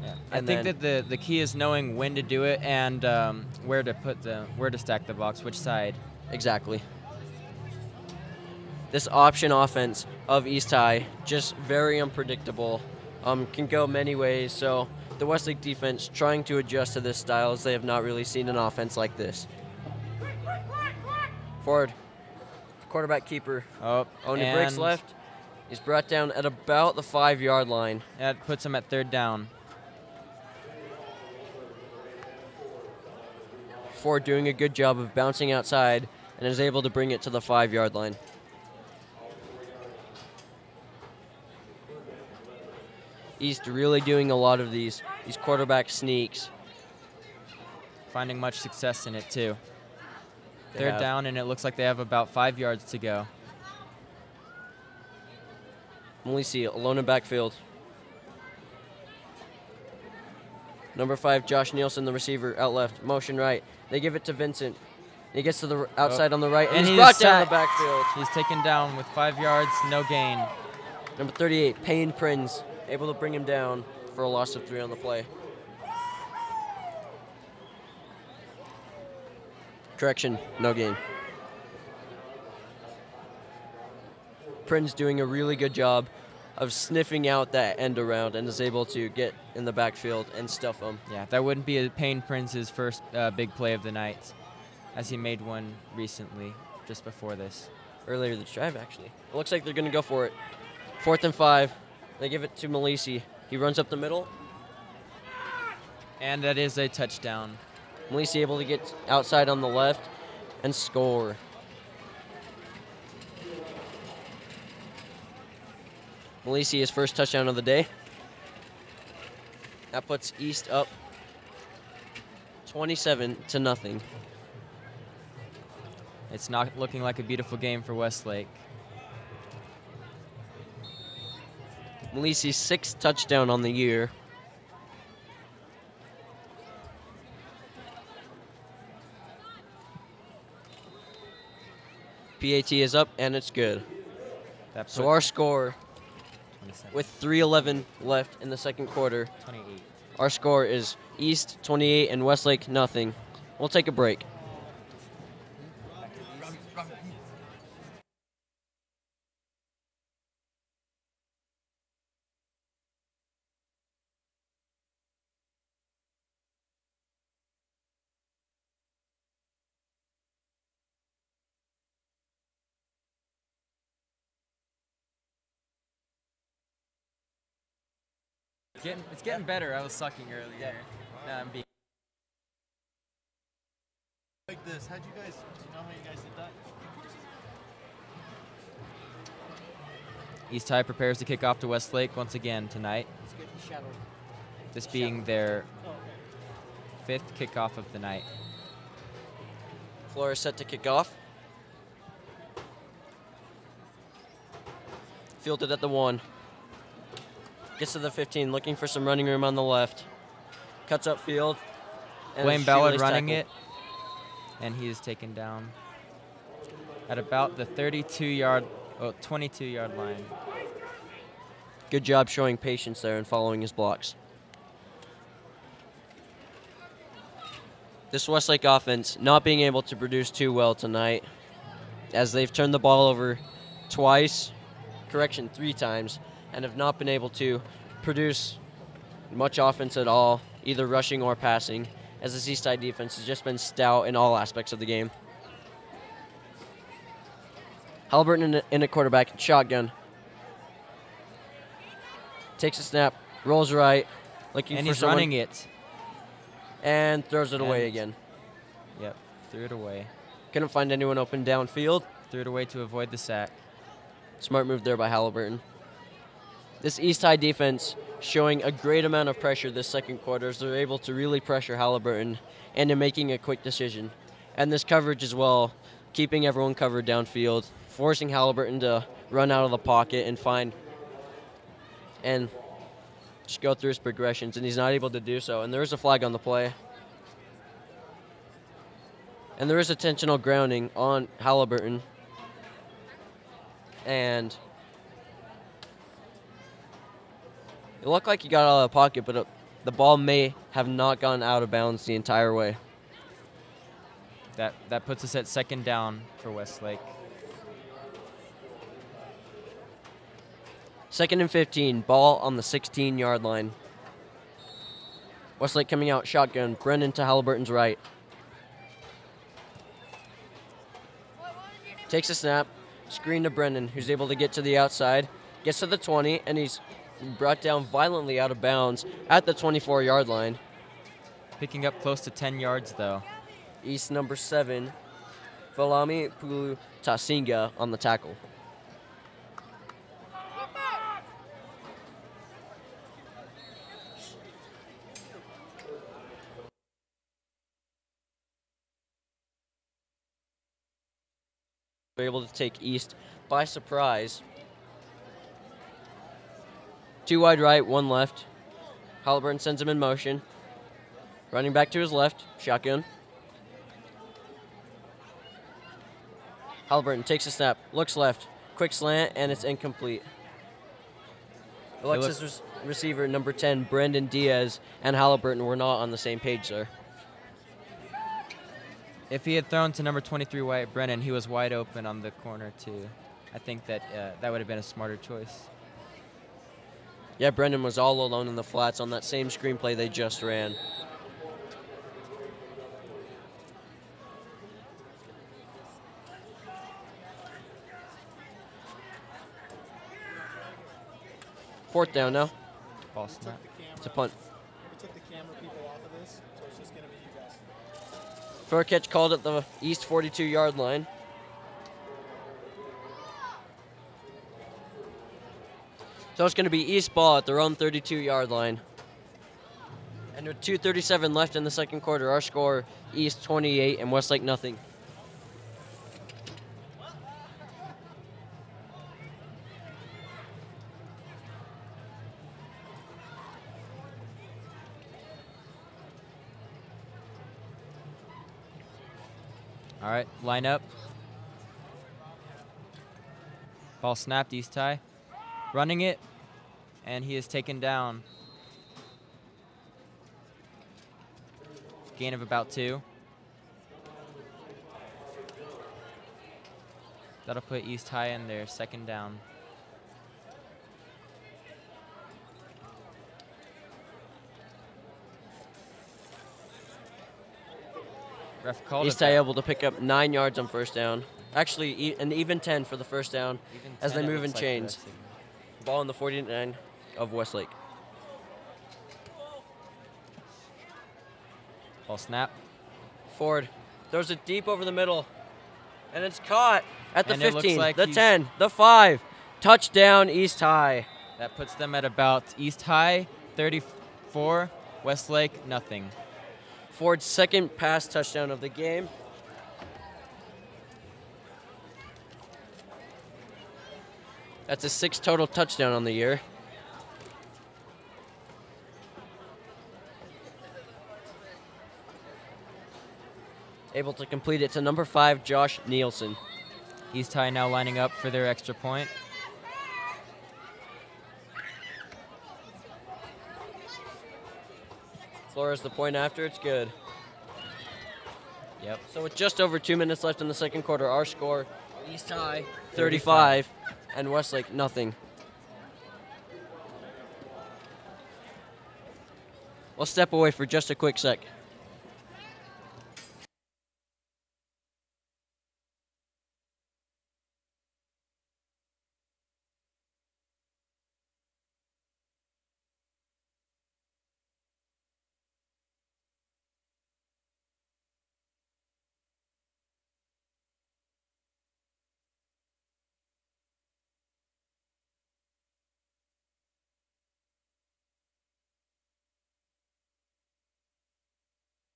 Yeah. I think that the key is knowing when to do it and where to stack the box, which side. Exactly. This option offense of East High, just very unpredictable, can go many ways. So the Westlake defense trying to adjust to this style as they have not really seen an offense like this. Forward. Quarterback keeper. Oh, Only breaks left. He's brought down at about the 5-yard line. That puts him at 3rd down. Ford doing a good job of bouncing outside and is able to bring it to the 5-yard line. East really doing a lot of these quarterback sneaks. Finding much success in it, too. 3rd down, and it looks like they have about 5 yards to go. Malisi alone in backfield. Number 5, Josh Nielsen, the receiver, out left. Motion right. They give it to Vincent. He gets to the outside on the right, and he's brought down the backfield. He's taken down with 5 yards, no gain. Number 38, Payne Prinz, able to bring him down for a loss of 3 on the play. Correction, no gain. Prinz doing a really good job of sniffing out that end around and is able to get in the backfield and stuff him. Yeah, that wouldn't be Payne Prince's first big play of the night, as he made one recently, just before this. Earlier this drive, actually. It looks like they're going to go for it. 4th and 5. They give it to Malisi. He runs up the middle. And that is a touchdown. Malisi able to get outside on the left and score. Malisi, his first touchdown of the day. That puts East up 27-0. It's not looking like a beautiful game for Westlake. Malisi's 6th touchdown on the year. PAT is up, and it's good. So our score, with 3:11 left in the second quarter, 28. Our score is East 28 and Westlake nothing. We'll take a break. It's getting better. I was sucking earlier. Now I'm being. Like this. Do you know how you guys did that? East High prepares to kick off to Westlake once again tonight. This being their 5th kickoff of the night. Floor is set to kick off. Fielded at the 1. Gets to the 15, looking for some running room on the left. Cuts up field. Blaine Ballard running it. And he is taken down at about the 22-yard line. Good job showing patience there and following his blocks. This Westlake offense not being able to produce too well tonight. as they've turned the ball over twice, correction, 3 times, and have not been able to produce much offense at all, either rushing or passing, as this East High defense has just been stout in all aspects of the game. Halliburton in a quarterback shotgun. Takes a snap, rolls right, looking And for he's someone, running it. and throws it away And- again. Yep, threw it away. Couldn't find anyone open downfield. Threw it away to avoid the sack. Smart move there by Halliburton. This East High defense showing a great amount of pressure this second quarter as they're able to really pressure Halliburton and in making a quick decision. And this coverage as well, keeping everyone covered downfield, forcing Halliburton to run out of the pocket and just go through his progressions, and he's not able to do so. And there is a flag on the play. And there is intentional grounding on Halliburton. And it looked like he got out of the pocket, but the ball may have not gone out of bounds the entire way. That puts us at 2nd down for Westlake. 2nd and 15, ball on the 16-yard line. Westlake coming out shotgun, Brennan to Halliburton's right. Takes a snap, screen to Brennan, who's able to get to the outside, gets to the 20, and he's brought down violently out of bounds at the 24-yard line. Picking up close to 10 yards, though. East number 7, Falami Pulu Tasinga on the tackle. They're able to take East by surprise. 2 wide right, 1 left. Halliburton sends him in motion. Running back to his left, shotgun. Halliburton takes a snap, looks left, quick slant, and it's incomplete. Alexis receiver number 10, Brandon Diaz, and Halliburton were not on the same page there. If he had thrown to number 23, Wyatt Brennan, he was wide open on the corner, too. I think that that would have been a smarter choice. Yeah, Brendan was all alone in the flats on that same screenplay they just ran. Fourth down now. Ball snap. It's a punt. We took the camera people off of this, so it's just going to be you guys. Fair catch called at the East 42-yard line. So it's going to be East ball at their own 32-yard line. And with 2:37 left in the second quarter, our score, East 28 and Westlake nothing. All right, line up. Ball snapped, East High. Running it, and he is taken down. Gain of about 2. That'll put East High in their second down. Ref called East it High back. able to pick up 9 yards on first down. Actually, an even 10 for the first down Even as 10, they it move in looks like chains. for that signal. Ball on the 49 of Westlake. Ball snap. Ford throws it deep over the middle, and it's caught at the And it looks 15, like the he's- 10, the 5. Touchdown, East High. That puts them at about East High 34, Westlake nothing. Ford's second pass touchdown of the game. That's a 6 total touchdown on the year. Able to complete it to number 5, Josh Nielsen. East High now lining up for their extra point. Flores the point after, it's good. Yep. So with just over 2 minutes left in the second quarter, our score, East High 35, and Westlake nothing. We'll step away for just a quick sec.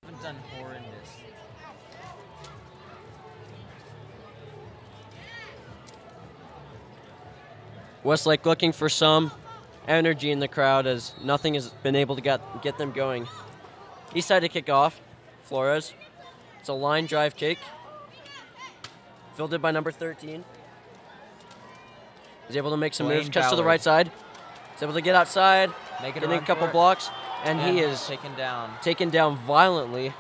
Haven't done horrendous. Westlake looking for some energy in the crowd as nothing has been able to get them going. East side to kick off. Flores. It's a line drive kick. Fielded by number 13. He's able to make some moves. Cuts to the right side. He's able to get outside. Getting a couple blocks. And he is taken down violently.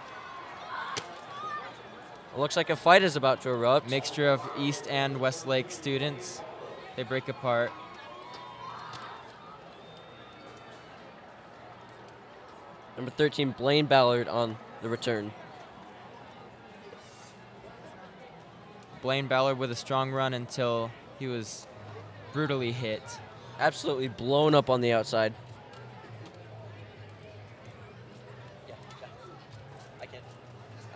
It looks like a fight is about to erupt. Mixture of East and Westlake students. They break apart. Number 13, Blaine Ballard on the return. Blaine Ballard with a strong run until he was brutally hit. Absolutely blown up on the outside. Yeah. I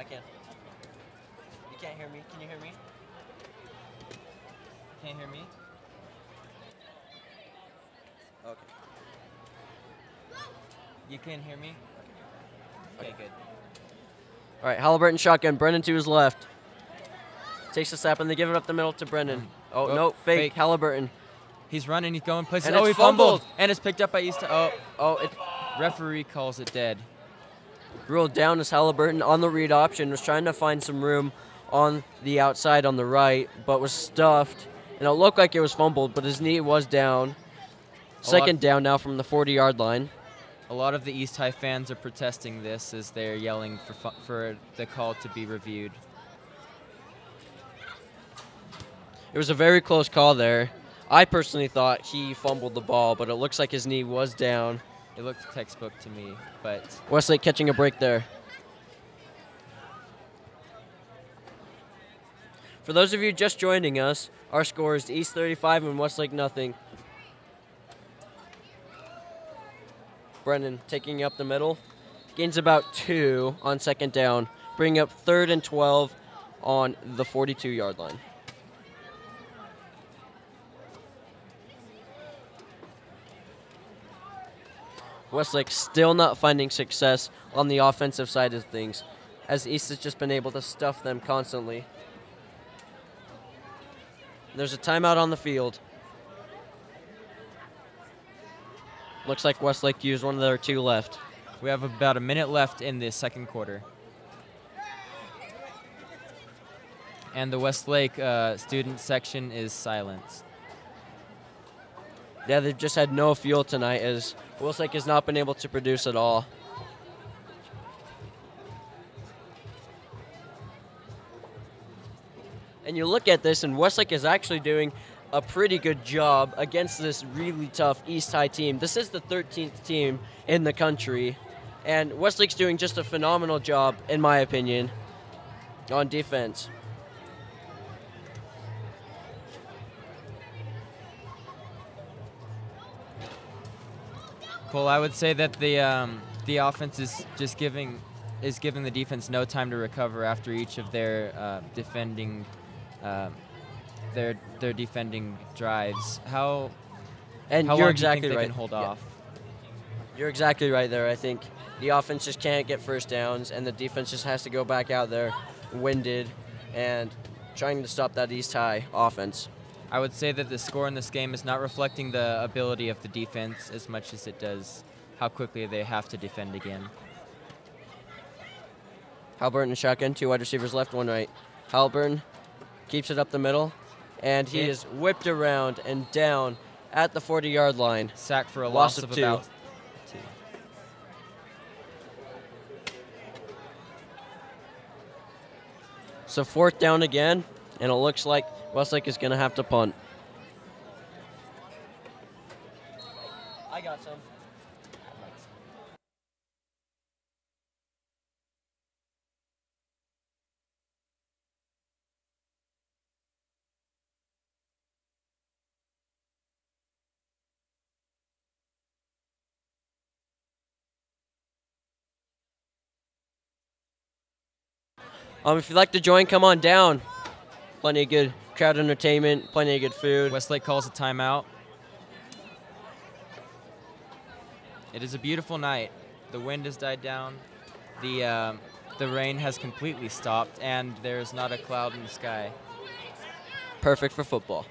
can't. You can't hear me? Can you hear me? Can't hear me? Okay. You can hear me? Okay, good. All right, Halliburton shotgun. Brennan to his left. Takes a snap, and they give it up the middle to Brennan. Oh, no, fake. Halliburton. He's running. He's going places. And he it's fumbled. fumbled. And it's picked up by East. It Referee calls it dead. ruled down as Halliburton on the read option. Was trying to find some room on the outside on the right, but was stuffed. And it looked like it was fumbled, but his knee was down. Second down now from the 40-yard line. A lot of the East High fans are protesting this as they're yelling for the call to be reviewed. It was a very close call there. I personally thought he fumbled the ball, but it looks like his knee was down. It looked textbook to me, but Westlake catching a break there. For those of you just joining us, our score is East 35 and Westlake nothing. Brennan taking up the middle. Gains about 2 on second down. Bringing up 3rd and 12 on the 42-yard line. Westlake still not finding success on the offensive side of things, as East has just been able to stuff them constantly. There's a timeout on the field. Looks like Westlake used one of their 2 left. we have about a minute left in the second quarter. And the Westlake student section is silenced. Yeah, they've just had no fuel tonight as Westlake has not been able to produce at all. And you look at this, and Westlake is actually doing a pretty good job against this really tough East High team. This is the 13th team in the country, and Westlake's doing just a phenomenal job, in my opinion, on defense. Cole, I would say that the offense is just giving the defense no time to recover after each of their defending their defending drives. How And long you're do you exactly think they right. can hold Yeah. off? You're exactly right there. I think the offense just can't get first downs, and the defense just has to go back out there winded and trying to stop that East High offense. I would say that the score in this game is not reflecting the ability of the defense as much as it does how quickly they have to defend again. Halliburton shotgun, 2 wide receivers left, 1 right. Halliburton keeps it up the middle, and he is whipped around and down at the 40-yard line. Sack for a Loss loss of of 2. about 2. So 4th down again, And it looks like Westlake is going to have to punt. I got some. If you'd like to join, come on down. Plenty of good crowd entertainment, plenty of good food. Westlake calls a timeout. It is a beautiful night. The wind has died down. The rain has completely stopped, and there's not a cloud in the sky. Perfect for football.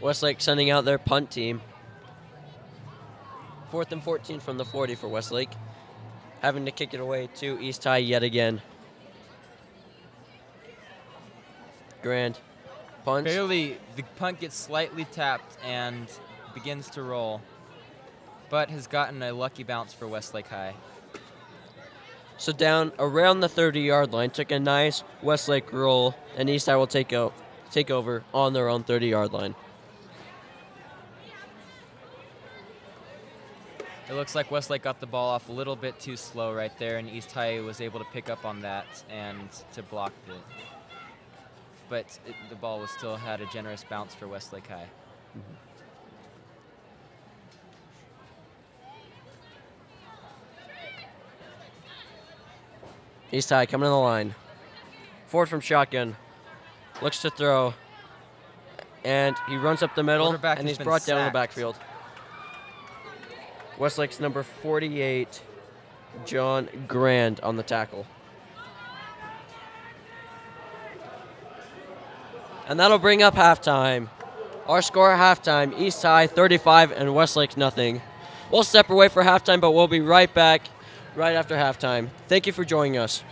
Westlake sending out their punt team. 4th and 14 from the 40 for Westlake. Having to kick it away to East High yet again. Grand punt. Barely, the punt gets slightly tapped and begins to roll, but has gotten a lucky bounce for Westlake High. So down around the 30-yard line, took a nice Westlake roll, and East High will take over on their own 30-yard line. It looks like Westlake got the ball off a little bit too slow right there, and East High was able to pick up on that and to block it. But the ball was still had a generous bounce for Westlake High. East High coming in the line. Ford from shotgun. Looks to throw. And he runs up the middle, Quarterback and has he's been brought down in the sacked. backfield. Westlake's number 48, John Grand, on the tackle. And that'll bring up halftime. Our score at halftime, East High 35 and Westlake nothing. We'll step away for halftime, but we'll be right back right after halftime. Thank you for joining us.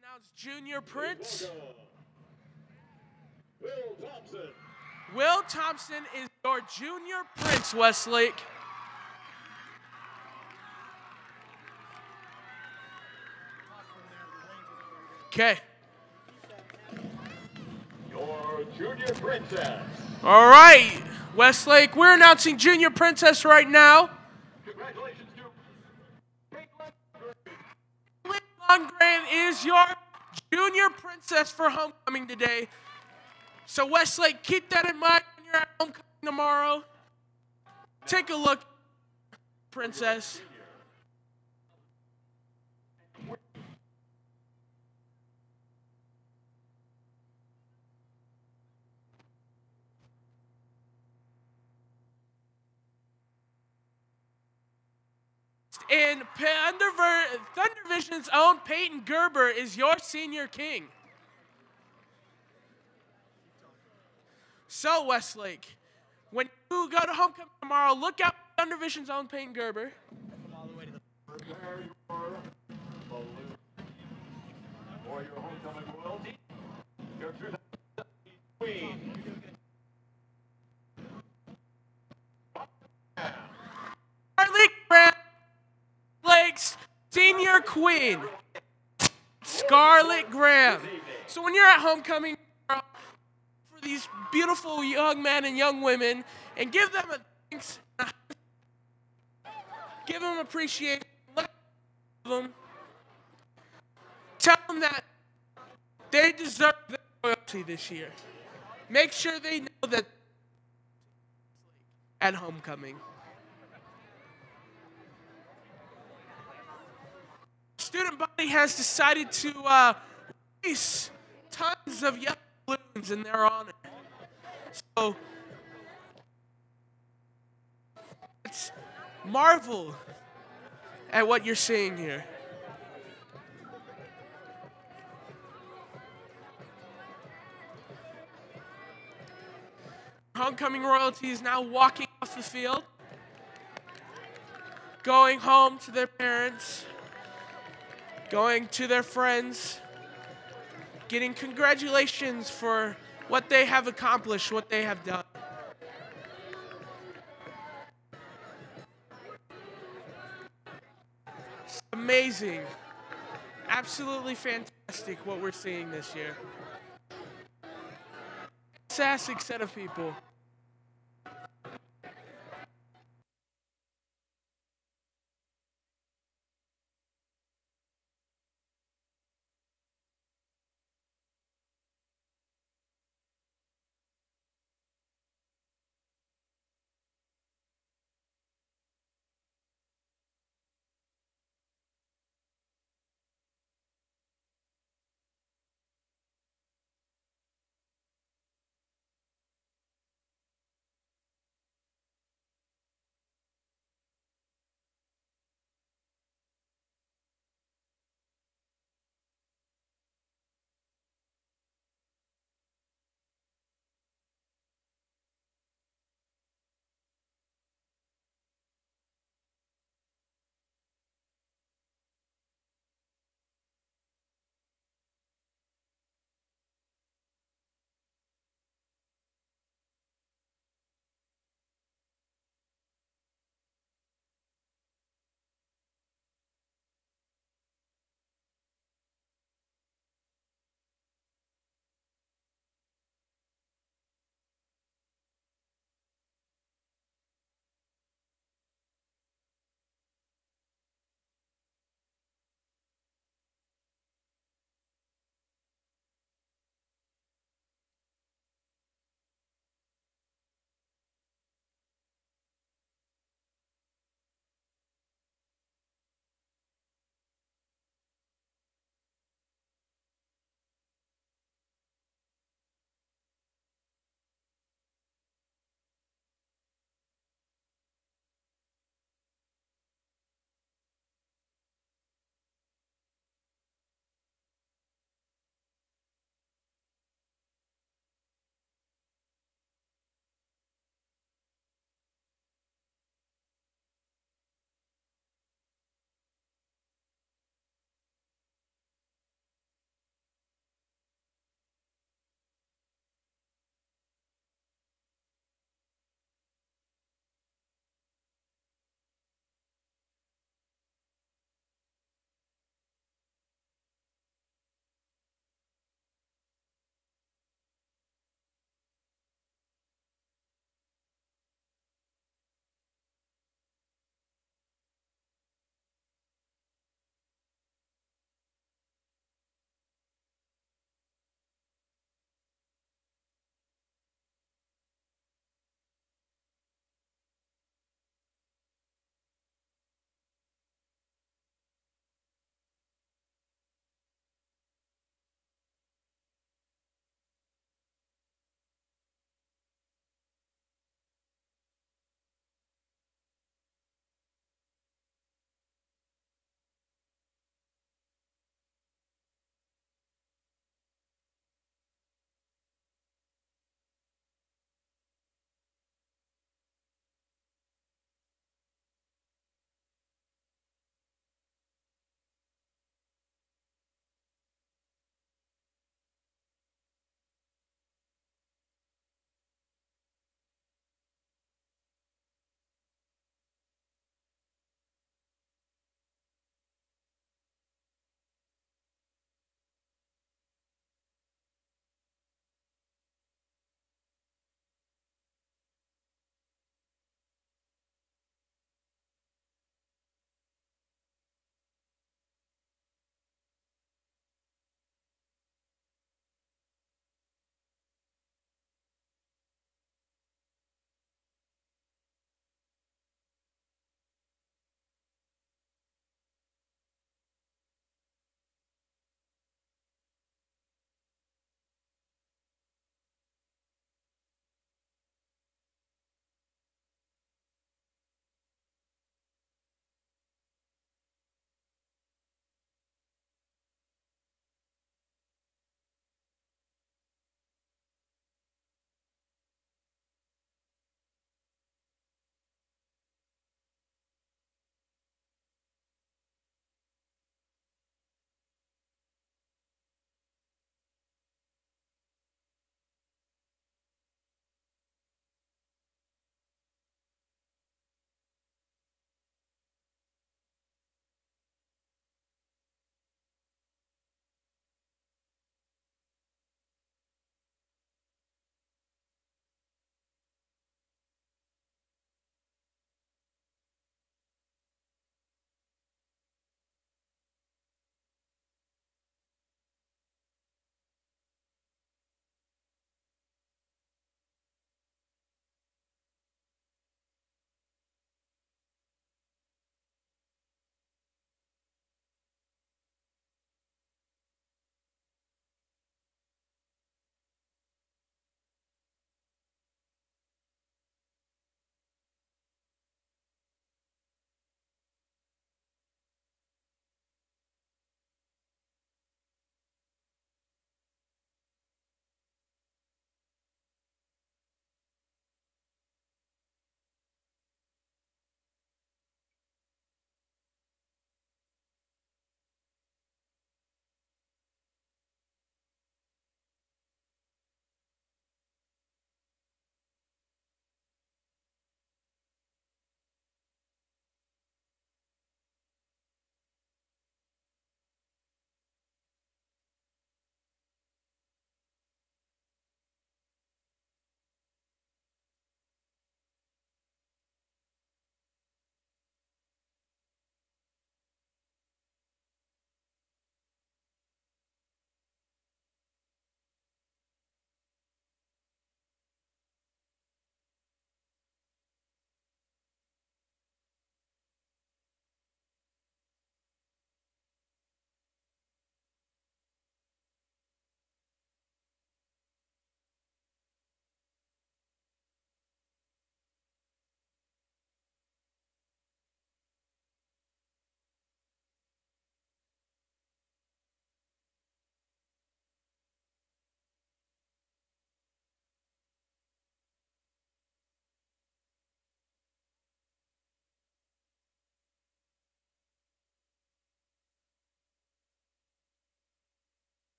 announce Junior Prince. Will Thompson. Will Thompson is your Junior Prince, Westlake. Okay. Your Junior Princess. All right, Westlake, we're announcing Junior Princess right now. Congratulations to Caitlin Lundgren is your Junior Princess for homecoming today. So Westlake, keep that in mind when you're at homecoming tomorrow. Take a look, Princess. And Thunder Vision's own Peyton Gerber is your senior king. So, Westlake, when you go to homecoming tomorrow, look out for Thunder Vision's own Peyton Gerber. prepare your balloon for your homecoming royalty. Your 2017 Queen. Scarlet Graham, Lake's senior queen, Scarlet Graham. So when you're at homecoming tomorrow, for these beautiful young men and young women, and give them a thanks, give them appreciation, let them, tell them that they deserve their loyalty this year. Make sure they know that at homecoming. Student body has decided to release tons of yellow balloons in their honor. So let's marvel at what you're seeing here. Homecoming royalty is now walking off the field, going home to their parents, going to their friends, getting congratulations for what they have accomplished, what they have done. It's amazing. Absolutely fantastic what we're seeing this year. Fantastic set of people.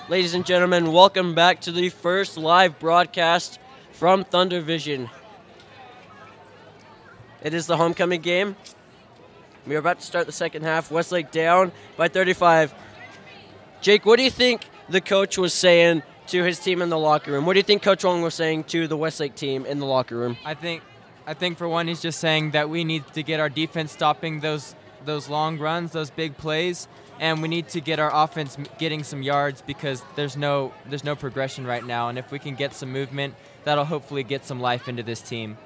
Ladies and gentlemen, welcome back to the first live broadcast from Thunder Vision. It is the homecoming game. We are about to start the second half. Westlake down by 35. Jake, what do you think the coach was saying to his team in the locker room? What do you think Coach Wong was saying to the Westlake team in the locker room? I think for one, he's just saying that we need to get our defense stopping those long runs, those big plays, and we need to get our offense getting some yards because there's no progression right now. And if we can get some movement, that'll hopefully get some life into this team.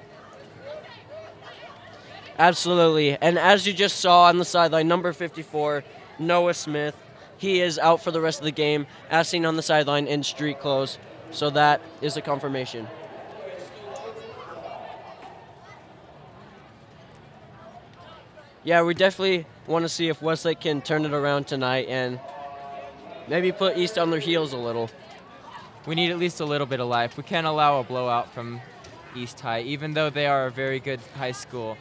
Absolutely. And as you just saw on the sideline, number 54, Noah Smith, he is out for the rest of the game, as seen on the sideline in street clothes. So that is a confirmation. Yeah, we definitely want to see if Westlake can turn it around tonight and maybe put East on their heels a little. We need at least a little bit of life. We can't allow a blowout from East High, even though they are a very good high school.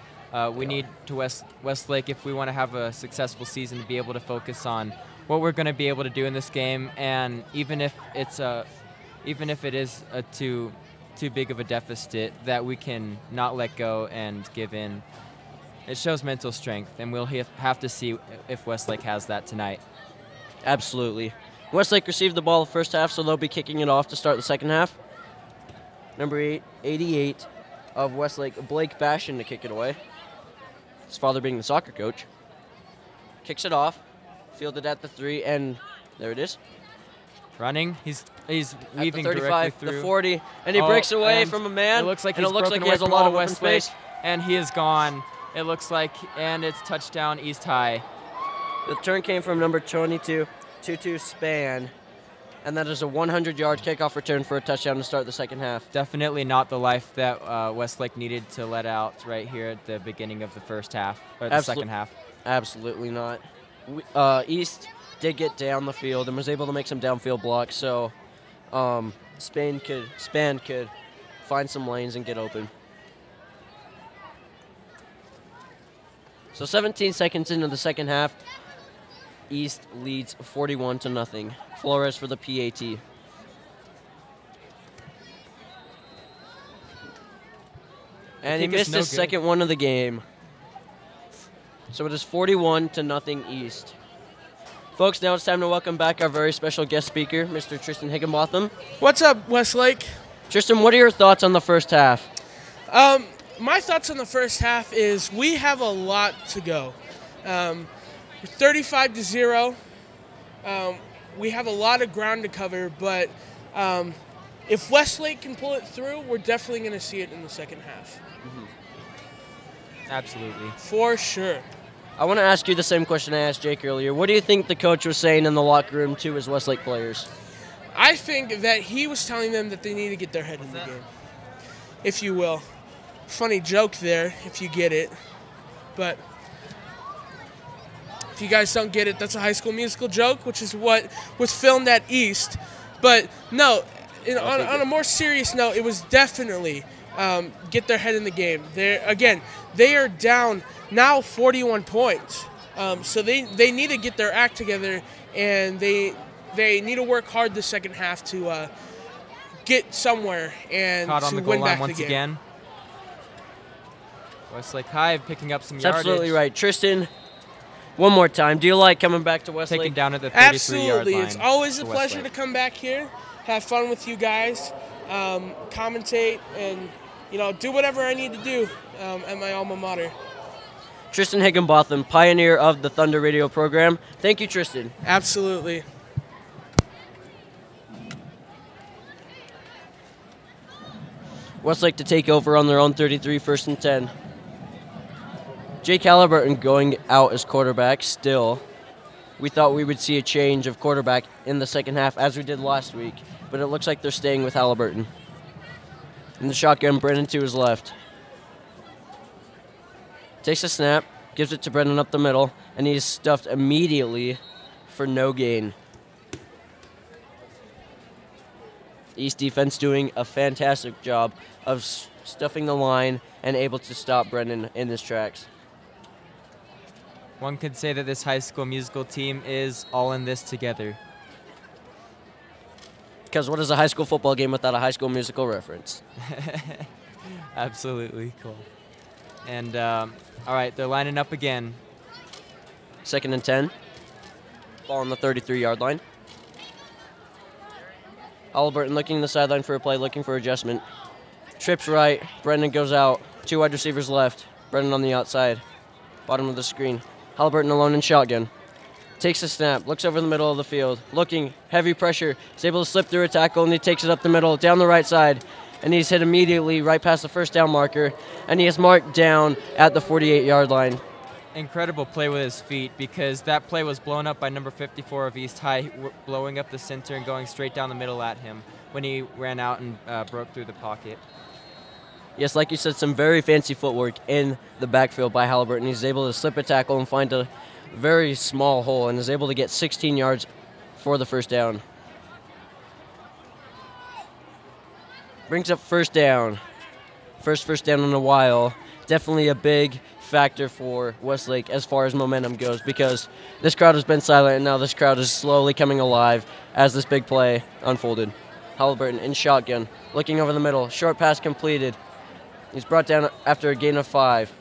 We need to Westlake, if we want to have a successful season, to be able to focus on what we're going to be able to do in this game, and even if it is a too big of a deficit, that we can not let go and give in. It shows mental strength, and we'll have to see if Westlake has that tonight. Absolutely. Westlake received the ball the first half, so they'll be kicking it off to start the second half. Number 88 of Westlake, Blake Bastion, to kick it away. His father being the soccer coach. Kicks it off, fielded at the 3, and there it is. Running, he's weaving at the 35, directly through. The 40, and he breaks away from a man. It looks like he he has a lot of open Westlake, space. and he is gone. It looks like, and it's touchdown East High. The turn came from number 22, Tutu Span, and that is a 100-yard kickoff return for a touchdown to start the second half. Definitely not the life that Westlake needed to let out right here at the beginning of the first half, or the second half. Absolutely not. East did get down the field and was able to make some downfield blocks, so Span could find some lanes and get open. So 17 seconds into the second half, East leads 41-0. Flores for the PAT. And he missed his second one of the game. So it is 41-0 East. Folks, now it's time to welcome back our very special guest speaker, Mr. Tristan Higginbotham. What's up, Westlake? Tristan, what are your thoughts on the first half? My thoughts on the first half is we have a lot to go. 35-0. We have a lot of ground to cover, but if Westlake can pull it through, we're definitely going to see it in the second half. Mm-hmm. Absolutely. For sure. I want to ask you the same question I asked Jake earlier. What do you think the coach was saying in the locker room to his Westlake players? I think that he was telling them that they need to get their head in the game, if you will. Funny joke there, if you get it. But if you guys don't get it, that's a High School Musical joke, which is what was filmed at East. But no, on a more serious note, it was definitely get their head in the game. They are down now 41 points. So they need to get their act together, and they need to work hard the second half to get somewhere and Caught on to the goal win line back once the game. again. Westlake High picking up some yardage. Absolutely right. Tristan, one more time. Do you like coming back to Westlake? Taken down at the 33-yard Absolutely. line. It's always a pleasure Westlake. to come back here, have fun with you guys, commentate, and do whatever I need to do at my alma mater. Tristan Higginbotham, pioneer of the Thunder Radio program. Thank you, Tristan. Absolutely. Westlake to take over on their own 33, 1st and 10. Jake Halliburton going out as quarterback still. We thought we would see a change of quarterback in the second half as we did last week, but it looks like they're staying with Halliburton. In the shotgun, Brennan to his left. Takes a snap, gives it to Brennan up the middle, and he's stuffed immediately for no gain. East defense doing a fantastic job of stuffing the line and able to stop Brennan in his tracks. One could say that this High School Musical team is all in this together. Because what is a high school football game without a High School Musical reference? Absolutely cool. And all right, they're lining up again. 2nd and 10. Ball on the 33-yard line. Halliburton looking the sideline for a play, looking for adjustment. Trips right. Brendan goes out. 2 wide receivers left. Brendan on the outside. Bottom of the screen. Halliburton alone in shotgun. Takes a snap. Looks over the middle of the field. Looking. Heavy pressure. Is able to slip through a tackle, and he takes it up the middle, down the right side. And he's hit immediately right past the first down marker. And he is marked down at the 48-yard line. Incredible play with his feet, because that play was blown up by number 54 of East High, blowing up the center and going straight down the middle at him when he ran out and broke through the pocket. Yes, like you said, some very fancy footwork in the backfield by Halliburton. He's able to slip a tackle and find a very small hole and is able to get 16 yards for the first down. Brings up first down. First down in a while. Definitely a big factor for Westlake as far as momentum goes, because this crowd has been silent and now this crowd is slowly coming alive as this big play unfolded. Halliburton in shotgun, looking over the middle, short pass completed. He's brought down after a gain of 5.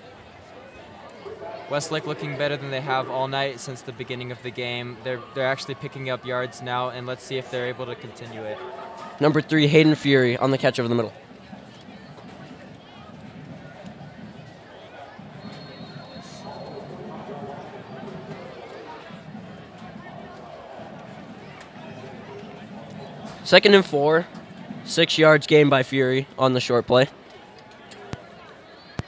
Westlake looking better than they have all night since the beginning of the game. They're actually picking up yards now, and let's see if they're able to continue it. Number 3, Hayden Fury on the catch over the middle. Second and 4, 6 yards gained by Fury on the short play.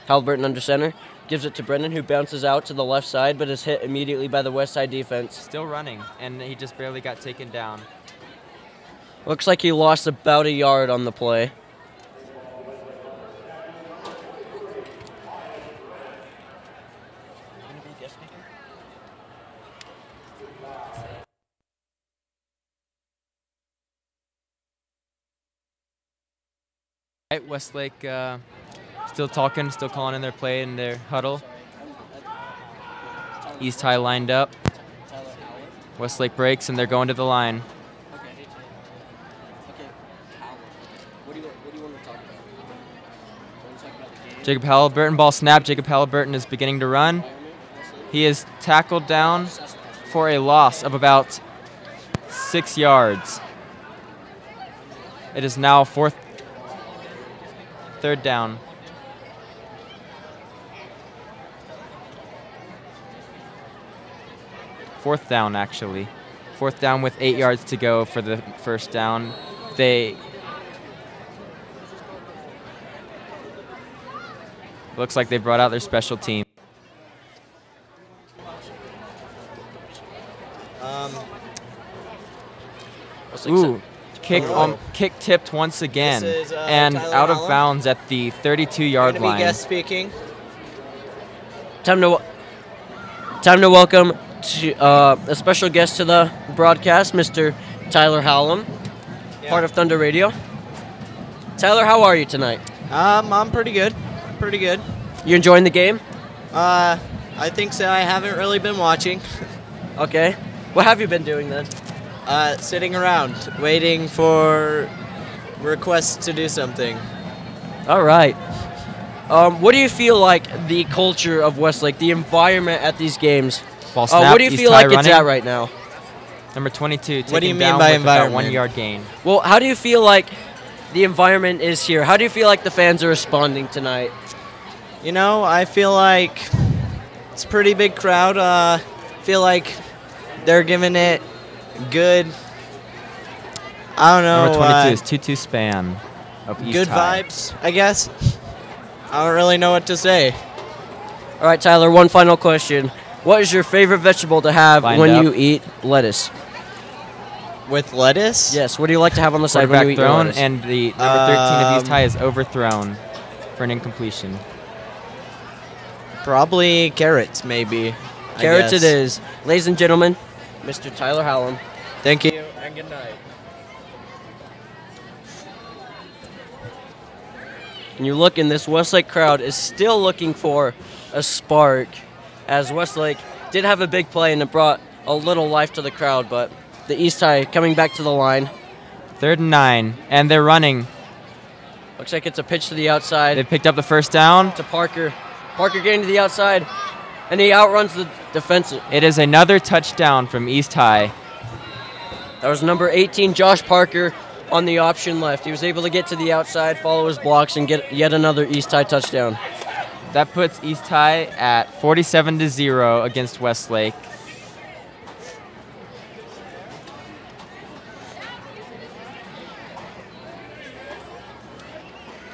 Halliburton under center, gives it to Brendan, who bounces out to the left side, but is hit immediately by the West Side defense. Still running, and he just barely got taken down. Looks like he lost about a yard on the play. Right, Westlake still talking, still calling in their play in their huddle. East High lined up. Westlake breaks, and they're going to the line. Jacob Halliburton, ball snap. Jacob Halliburton is beginning to run. He is tackled down for a loss of about 6 yards. It is now third down. Fourth down, actually. Fourth down with 8 yards to go for the first down. Looks like they brought out their special team. Ooh, kick tipped once again, and Tyler out of Allen. bounds at the 32-yard Gonna be line. guest speaking. Time to welcome a special guest to the broadcast, Mr. Tyler Hallam, part of Thunder Radio. Tyler, how are you tonight? I'm pretty good. Pretty good. You enjoying the game? I think so. I haven't really been watching. Okay. What have you been doing then? Sitting around, waiting for requests to do something. All right. What do you feel like the culture of Westlake, the environment at these games? Ball snap, What do you East feel High like it's running. at right now? Number 22 taken What do you mean down by with about environment? 1 yard gain. Well, how do you feel like the environment is here? How do you feel like the fans are responding tonight? You know, I feel like it's a pretty big crowd. Feel like they're giving it good. I don't know. Number 22 is Tutu Span of East good High. vibes, I guess. I don't really know what to say. All right, Tyler, one final question. What is your favorite vegetable to have Lined when up. you eat lettuce? With lettuce? Yes, what do you like to have on the side when you Quarterback eat your thrown, lettuce? and the number 13 of East High is overthrown for an incompletion. Probably carrots, maybe. I Carrots it guess. is. Ladies and gentlemen, Mr. Tyler Hallam. Thank you. And good night. And you look, and this Westlake crowd is still looking for a spark, as Westlake did have a big play and it brought a little life to the crowd, but the East High coming back to the line. 3rd and 9, and they're running. Looks like it's a pitch to the outside. They picked up the first down. To Parker. Parker getting to the outside, and he outruns the defensive. It is another touchdown from East High. That was number 18, Josh Parker, on the option left. He was able to get to the outside, follow his blocks, and get yet another East High touchdown. That puts East High at 47-0 against Westlake.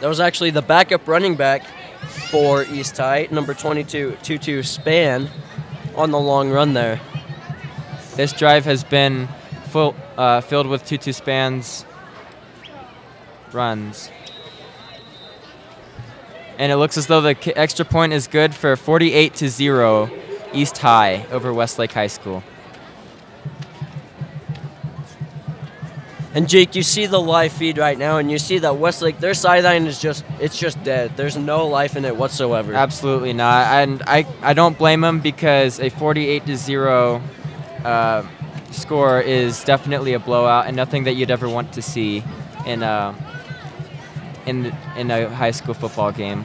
That was actually the backup running back for East High, number 22, Tutu Span, on the long run there. This drive has been filled with Tutu Span's runs. And it looks as though the extra point is good for 48-0 East High over Westlake High School. And Jake, you see the live feed right now, and you see that Westlake, their sideline is just dead. There's no life in it whatsoever. Absolutely not. And I don't blame them, because a 48-0 score is definitely a blowout and nothing that you'd ever want to see in a high school football game.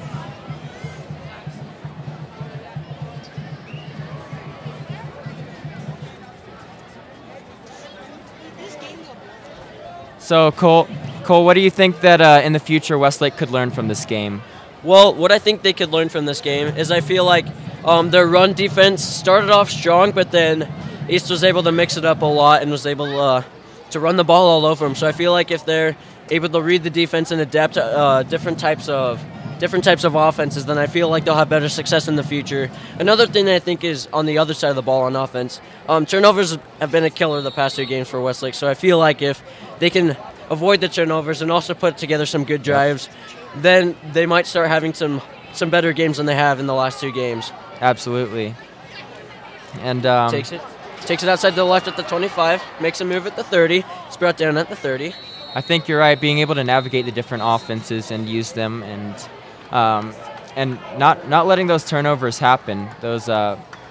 So, Cole, what do you think that in the future Westlake could learn from this game? Well, what I think they could learn from this game is I feel like their run defense started off strong, but then East was able to mix it up a lot and was able to run the ball all over them. So I feel like if they're able to read the defense and adapt to different types of offenses, then I feel like they'll have better success in the future. Another thing that I think is on the other side of the ball on offense, turnovers have been a killer the past 2 games for Westlake. So I feel like if they can avoid the turnovers and also put together some good drives, then they might start having some better games than they have in the last 2 games. Absolutely. And takes it outside to the left at the 25, makes a move at the 30, it's brought down at the 30. I think you're right. Being able to navigate the different offenses and use them, and not letting those turnovers happen, those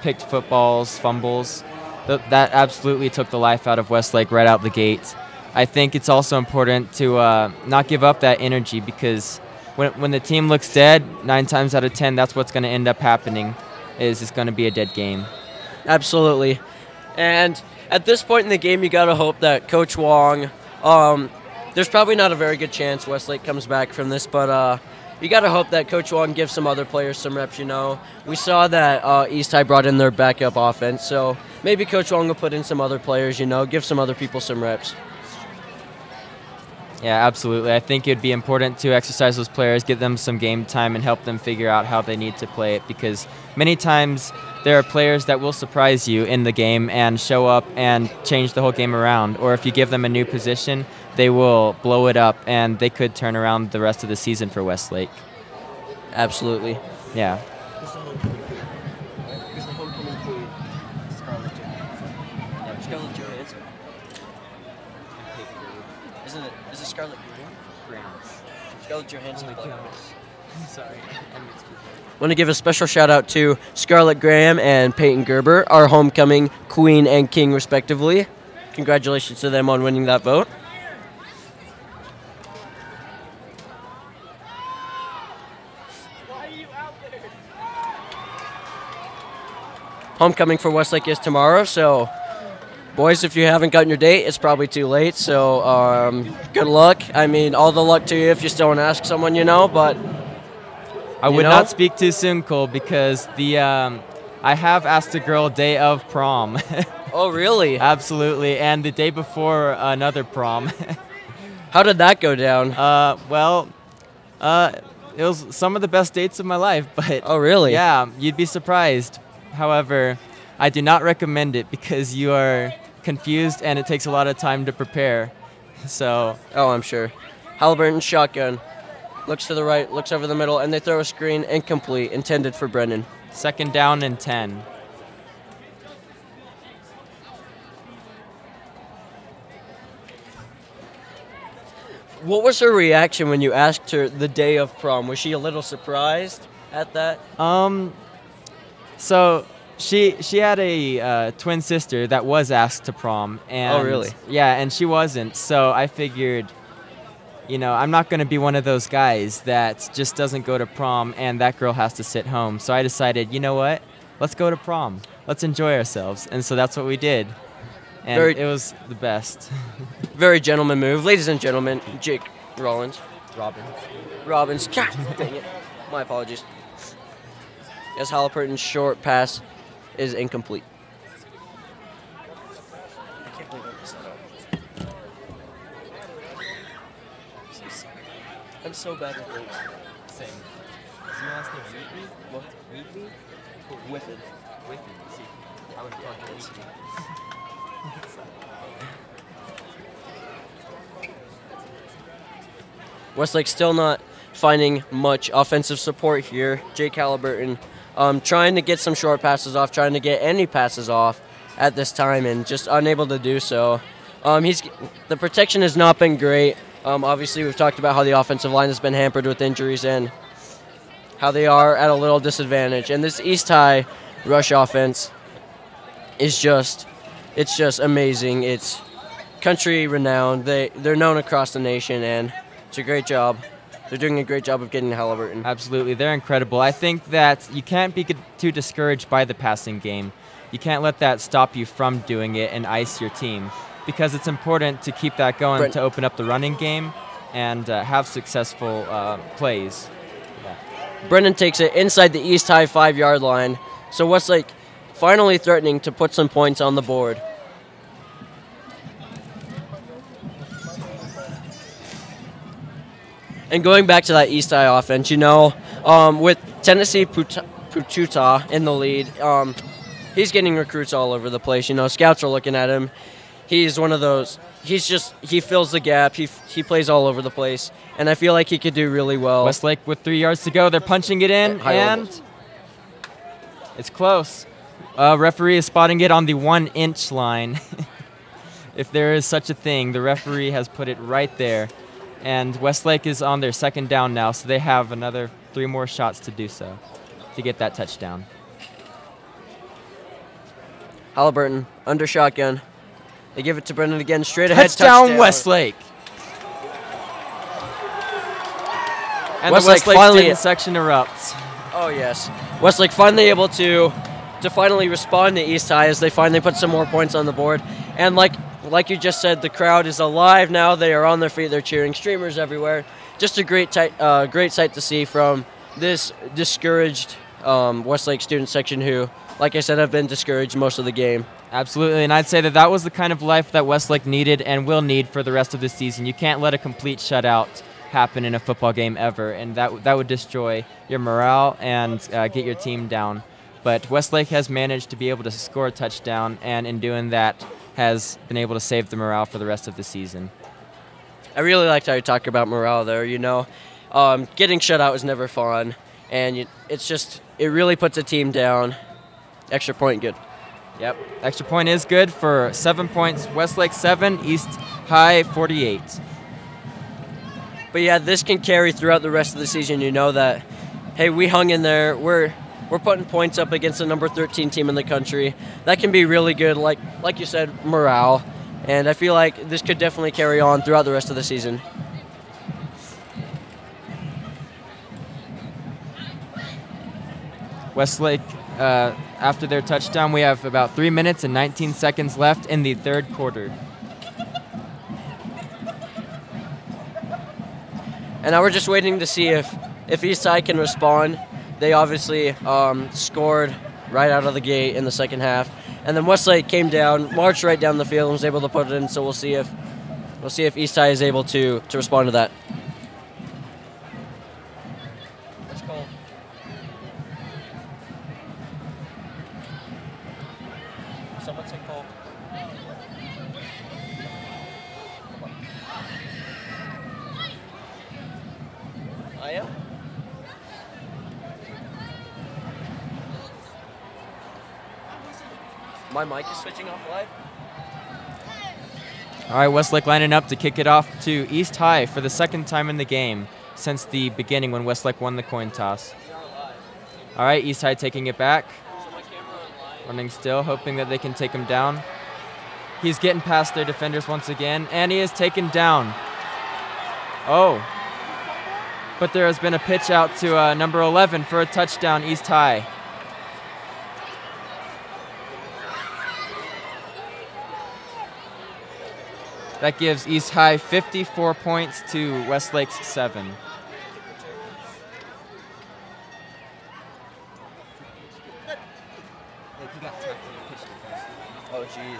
picked footballs, fumbles, that absolutely took the life out of Westlake right out the gate. I think it's also important to not give up that energy, because when the team looks dead, 9 times out of 10, that's what's going to end up happening, is it's going to be a dead game. Absolutely. And at this point in the game, you got to hope that Coach Wong, there's probably not a very good chance Westlake comes back from this, but you got to hope that Coach Wong gives some other players some reps, you know. We saw that East High brought in their backup offense, so maybe Coach Wong will put in some other players, you know, give some other people some reps. Yeah, absolutely. I think it'd be important to exercise those players, give them some game time, and help them figure out how they need to play it, because many times there are players that will surprise you in the game and show up and change the whole game around. Or if you give them a new position, they will blow it up, and they could turn around the rest of the season for Westlake. Absolutely. Yeah. Who's the homecoming queen? Scarlett Johansson. Yeah, Scarlett Johansson. Is it Scarlett Graham? Scarlett Johansson. I'm sorry. Want to give a special shout out to Scarlett Graham and Peyton Gerber, our homecoming queen and king, respectively. Congratulations to them on winning that vote. Homecoming for Westlake is tomorrow, so boys, if you haven't gotten your date, it's probably too late, so good luck. I mean, all the luck to you if you still want to ask someone, you know, but I would not speak too soon, Cole, because I have asked a girl day of prom. Oh, really? Absolutely, and the day before another prom. How did that go down? It was some of the best dates of my life, but oh, really? Yeah, you'd be surprised. However, I do not recommend it, because you are confused and it takes a lot of time to prepare. So. Oh, I'm sure. Halliburton shotgun. Looks to the right, looks over the middle, and they throw a screen incomplete, intended for Brennan. 2nd down and 10. What was her reaction when you asked her the day of prom? Was she a little surprised at that? So She had a twin sister that was asked to prom. And Oh, really? Yeah, and she wasn't. So I figured, I'm not going to be one of those guys that just doesn't go to prom and that girl has to sit home. So I decided, you know what? Let's go to prom. Let's enjoy ourselves. And so that's what we did. And it was the best. Very gentleman move. Ladies and gentlemen, Jake Robbins. Robin. God dang it. My apologies. As Halliburton's short pass is incomplete. I can't believe I messed that up. I'm so bad with names. Same. Is your last name Wheatley? What? Wheatley? Whiffin. Wheatley. See, I would call you Wheatley. Westlake still not finding much offensive support here. Jake Halliburton trying to get some short passes off, trying to get any passes off at this time, and just unable to do so. The protection has not been great. Obviously, we've talked about how the offensive line has been hampered with injuries and how they are at a little disadvantage. And this East High rush offense is just amazing. It's country renowned. They're known across the nation, and it's a great job. They're doing a great job of getting Halliburton. Absolutely, they're incredible. I think that you can't be too discouraged by the passing game. You can't let that stop you from doing it and ice your team, because it's important to keep that going to open up the running game and have successful plays. Brennan takes it inside the East High 5-yard line. So Westlake finally threatening to put some points on the board. And going back to that East High offense, with Tennessee Pututa in the lead, he's getting recruits all over the place. Scouts are looking at him. He's one of those. He fills the gap. He plays all over the place, and I feel like he could do really well. Westlake with 3 yards to go. They're punching it in, and it's close. Referee is spotting it on the 1-inch line. If there is such a thing, the referee has put it right there. And Westlake is on their second down now, so they have another 3 more shots to do so, to get that touchdown. Halliburton under shotgun. They give it to Brennan again, straight ahead. Touchdown, Westlake! And Westlake the Westlake student section erupts. Oh, yes. Westlake finally able to finally respond to East High as they finally put some more points on the board. And like you just said, the crowd is alive now. They are on their feet. They're cheering. Streamers everywhere. Just a great sight to see from this discouraged Westlake student section who, like I said, have been discouraged most of the game. Absolutely, and I'd say that was the kind of life that Westlake needed and will need for the rest of the season. You can't let a complete shutout happen in a football game ever, and that would destroy your morale and get your team down. But Westlake has managed to be able to score a touchdown, and in doing that has been able to save the morale for the rest of the season. I really liked how you talk about morale there. Getting shut out is never fun, and it really puts a team down. Extra point, good. Yep, extra point is good for 7 points. Westlake 7, East High 48. But yeah, this can carry throughout the rest of the season. That, hey, we hung in there. We're putting points up against the number 13 team in the country. That can be really good, like you said, morale. And I feel like this could definitely carry on throughout the rest of the season. Westlake, after their touchdown, we have about 3 minutes and 19 seconds left in the third quarter. And now we're just waiting to see if East High can respond. They obviously scored right out of the gate in the second half. And then Westlake came down, marched right down the field, and was able to put it in. So we'll see if East High is able to respond to that. Let's call. Someone say call. I am. My mic is switching off live. All right, Westlake lining up to kick it off to East High for the second time in the game since the beginning when Westlake won the coin toss. All right, East High taking it back. So my camera online Running still, hoping that they can take him down. He's getting past their defenders once again, and he is taken down. Oh. But there has been a pitch out to number 11 for a touchdown, East High. That gives East High 54 points to Westlake's 7. Oh, jeez.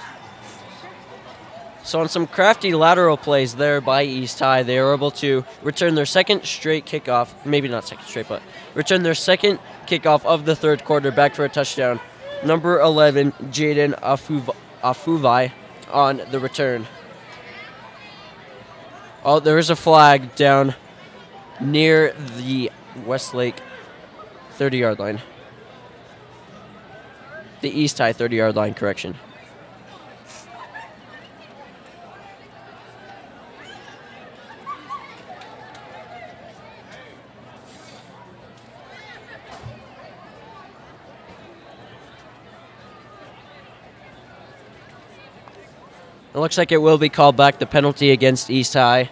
So on some crafty lateral plays there by East High, they were able to return their second straight kickoff, maybe not second straight, but return their second kickoff of the third quarter back for a touchdown. Number 11, Jaden Afuvai on the return. Oh, there is a flag down near the Westlake 30-yard line. The East High 30-yard line, correction. It looks like it will be called back, the penalty against East High.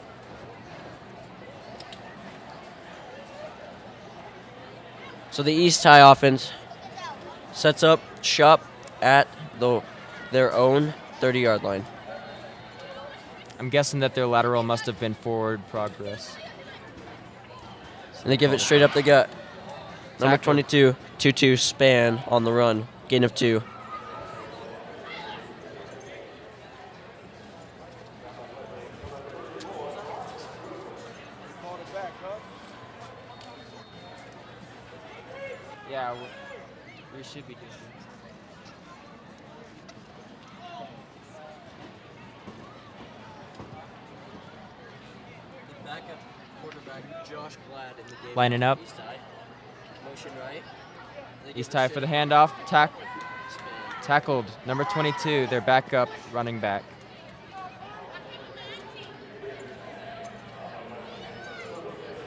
So the East High offense sets up shop at their own 30-yard line. I'm guessing that their lateral must have been forward progress. And they give it straight up the gut. Number 22, 2-2 span on the run, gain of 2. Yeah, we should be doing this. The backup quarterback, Josh Glad, in the game. Lining up. East High. Motion right. East High for the handoff. Tackled. Number 22, their backup running back.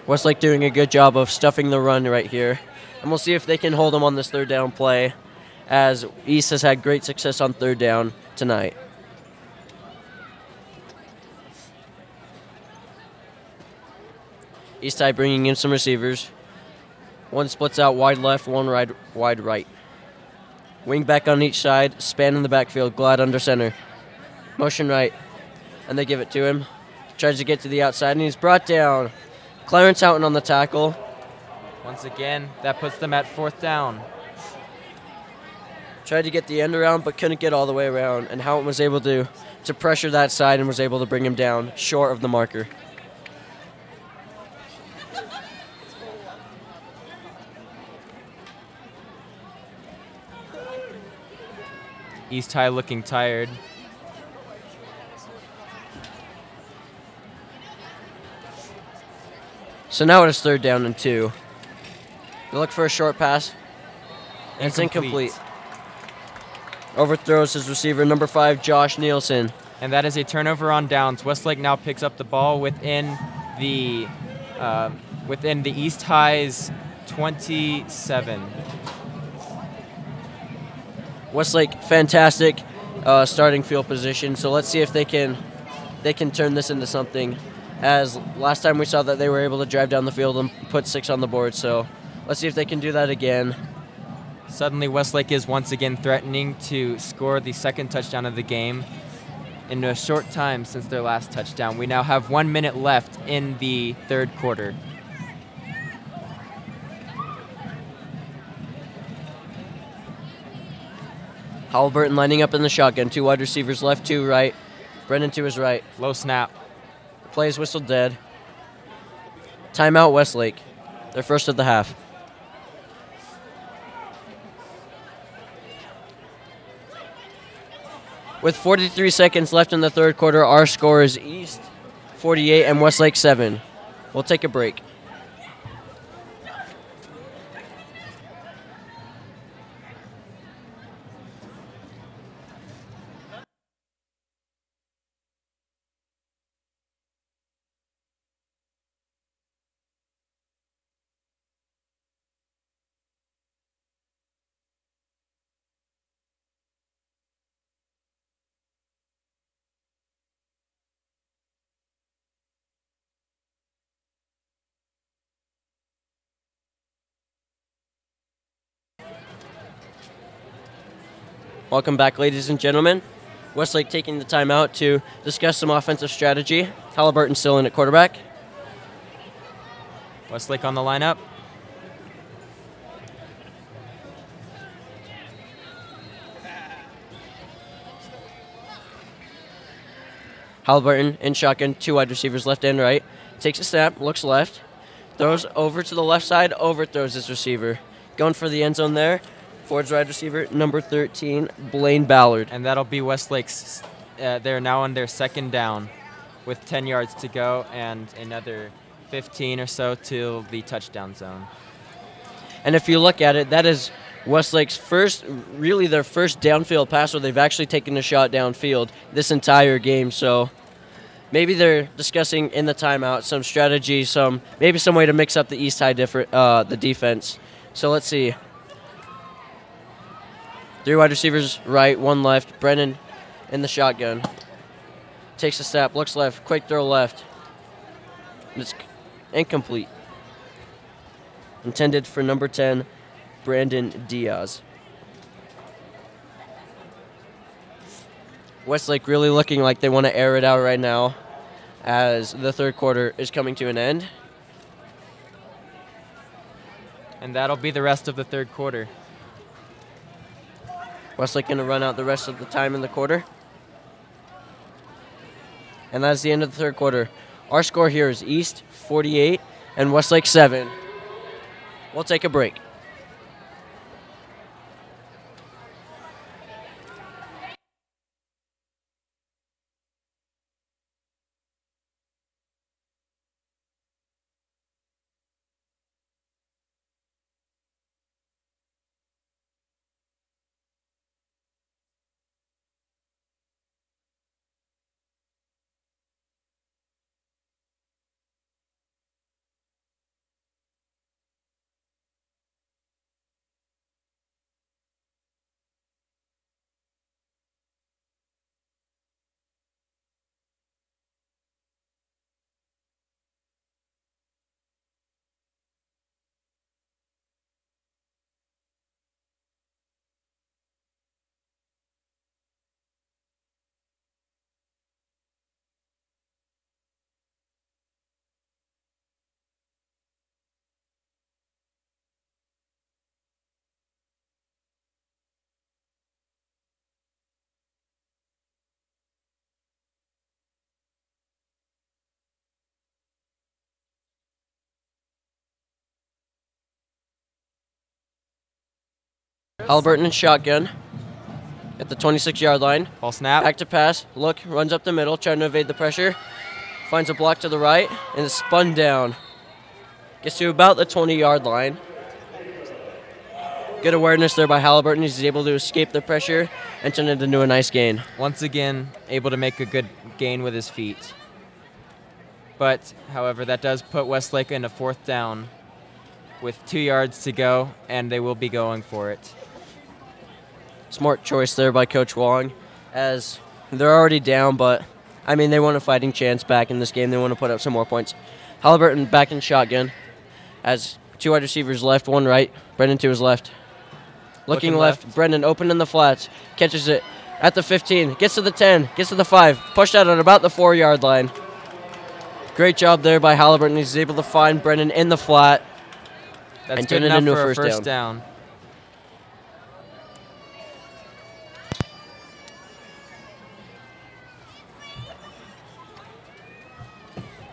Westlake doing a good job of stuffing the run right here. And we'll see if they can hold them on this third down play, as East has had great success on third down tonight. East High bringing in some receivers. One splits out wide left, one wide right. Wing back on each side, span in the backfield, Glad under center. Motion right, and they give it to him. Tries to get to the outside, and he's brought down. Clarence Houghton on the tackle. Once again, that puts them at 4th down. Tried to get the end around, but couldn't get all the way around, and Houghton was able to pressure that side and was able to bring him down short of the marker. East High looking tired. So now it is 3rd down and 2. They look for a short pass, and it's incomplete. Overthrows his receiver, number 5, Josh Nielsen. And that is a turnover on downs. Westlake now picks up the ball within the East High's 27. Westlake, fantastic starting field position. So let's see if they can turn this into something. As last time we saw that they were able to drive down the field and put 6 on the board. So let's see if they can do that again. Suddenly, Westlake is once again threatening to score the second touchdown of the game in a short time since their last touchdown. We now have 1 minute left in the third quarter. Halliburton lining up in the shotgun. 2 wide receivers left, 2 right. Brennan to his right. Low snap. Play is whistled dead. Timeout Westlake. Their first of the half. With 43 seconds left in the third quarter, our score is East 48 and Westlake 7. We'll take a break. Welcome back, ladies and gentlemen. Westlake taking the time out to discuss some offensive strategy. Halliburton still in at quarterback. Westlake on the lineup. Halliburton in shotgun, 2 wide receivers left and right. Takes a snap, looks left, throws over to the left side, overthrows his receiver. Going for the end zone there. Ford's wide receiver, number 13, Blaine Ballard. And that'll be Westlake's. They're now on their second down with 10 yards to go and another 15 or so till the touchdown zone. And if you look at it, that is Westlake's really their first downfield pass where they've actually taken a shot downfield this entire game. So maybe they're discussing in the timeout some strategy, maybe some way to mix up the East High the defense. So let's see. 3 wide receivers right, 1 left. Brennan in the shotgun. Takes a step, looks left, quick throw left. It's incomplete. Intended for number 10, Brandon Diaz. Westlake really looking like they want to air it out right now as the third quarter is coming to an end. And that'll be the rest of the third quarter. Westlake going to run out the rest of the time in the quarter. And that's the end of the third quarter. Our score here is East 48 and Westlake 7. We'll take a break. Halliburton in shotgun at the 26-yard line. Ball snap. Back to pass. Look, runs up the middle, trying to evade the pressure. Finds a block to the right and is spun down. Gets to about the 20-yard line. Good awareness there by Halliburton. He's able to escape the pressure and turn it into a nice gain. Once again, able to make a good gain with his feet. But, however, that does put Westlake in a 4th down with 2 yards to go, and they will be going for it. Smart choice there by Coach Wong, as they're already down, but, I mean, they want a fighting chance back in this game. They want to put up some more points. Halliburton back in shotgun, as 2 wide receivers left, 1 right. Brendan to his left. Looking left. Brendan open in the flats. Catches it at the 15. Gets to the 10. Gets to the 5. Pushed out at about the 4-yard line. Great job there by Halliburton. He's able to find Brendan in the flat. That's and good turn it enough into for a first down.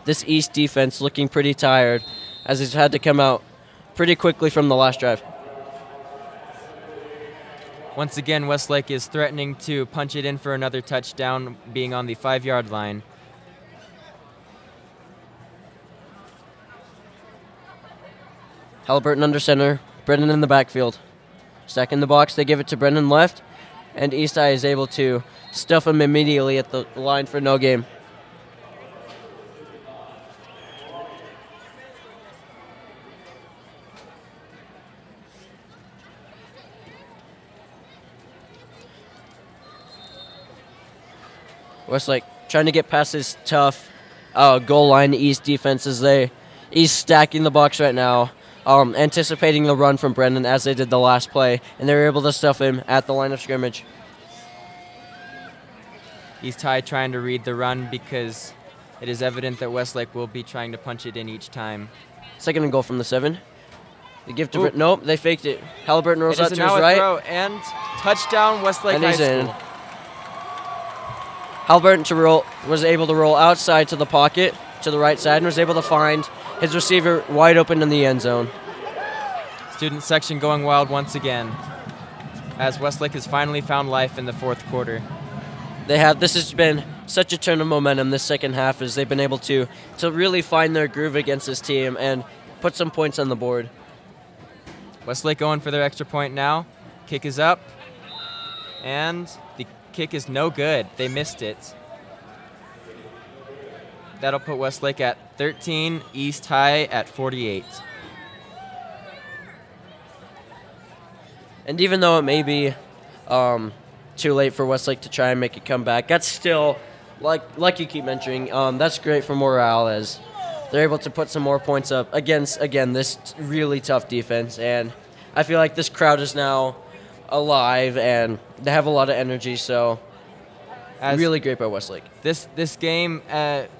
This East defense looking pretty tired, as he's had to come out pretty quickly from the last drive. Once again, Westlake is threatening to punch it in for another touchdown, being on the 5-yard line. Halliburton under center, Brendan in the backfield. Stack in the box, they give it to Brendan left, and East High is able to stuff him immediately at the line for no game. Westlake trying to get past his tough goal line East defenses. He's stacking the box right now, anticipating the run from Brendan as they did the last play, and they were able to stuff him at the line of scrimmage. East High trying to read the run because it is evident that Westlake will be trying to punch it in each time. 2nd and goal from the 7. The gift of nope, they faked it. Halliburton rolls out to his now right. A throw and touchdown Westlake And High he's in. School. Halliburton was able to roll outside to the pocket, to the right side, and was able to find his receiver wide open in the end zone. Student section going wild once again, as Westlake has finally found life in the 4th quarter. This has been such a turn of momentum this second half, as they've been able to really find their groove against this team and put some points on the board. Westlake going for their extra point now. Kick is up, and the kick is no good. They missed it. That'll put Westlake at 13, East High at 48. And even though it may be too late for Westlake to try and make a comeback, that's still, like you keep mentioning, that's great for morale, as they're able to put some more points up against, again, this really tough defense. And I feel like this crowd is now alive, and they have a lot of energy, so really great by Westlake. This game,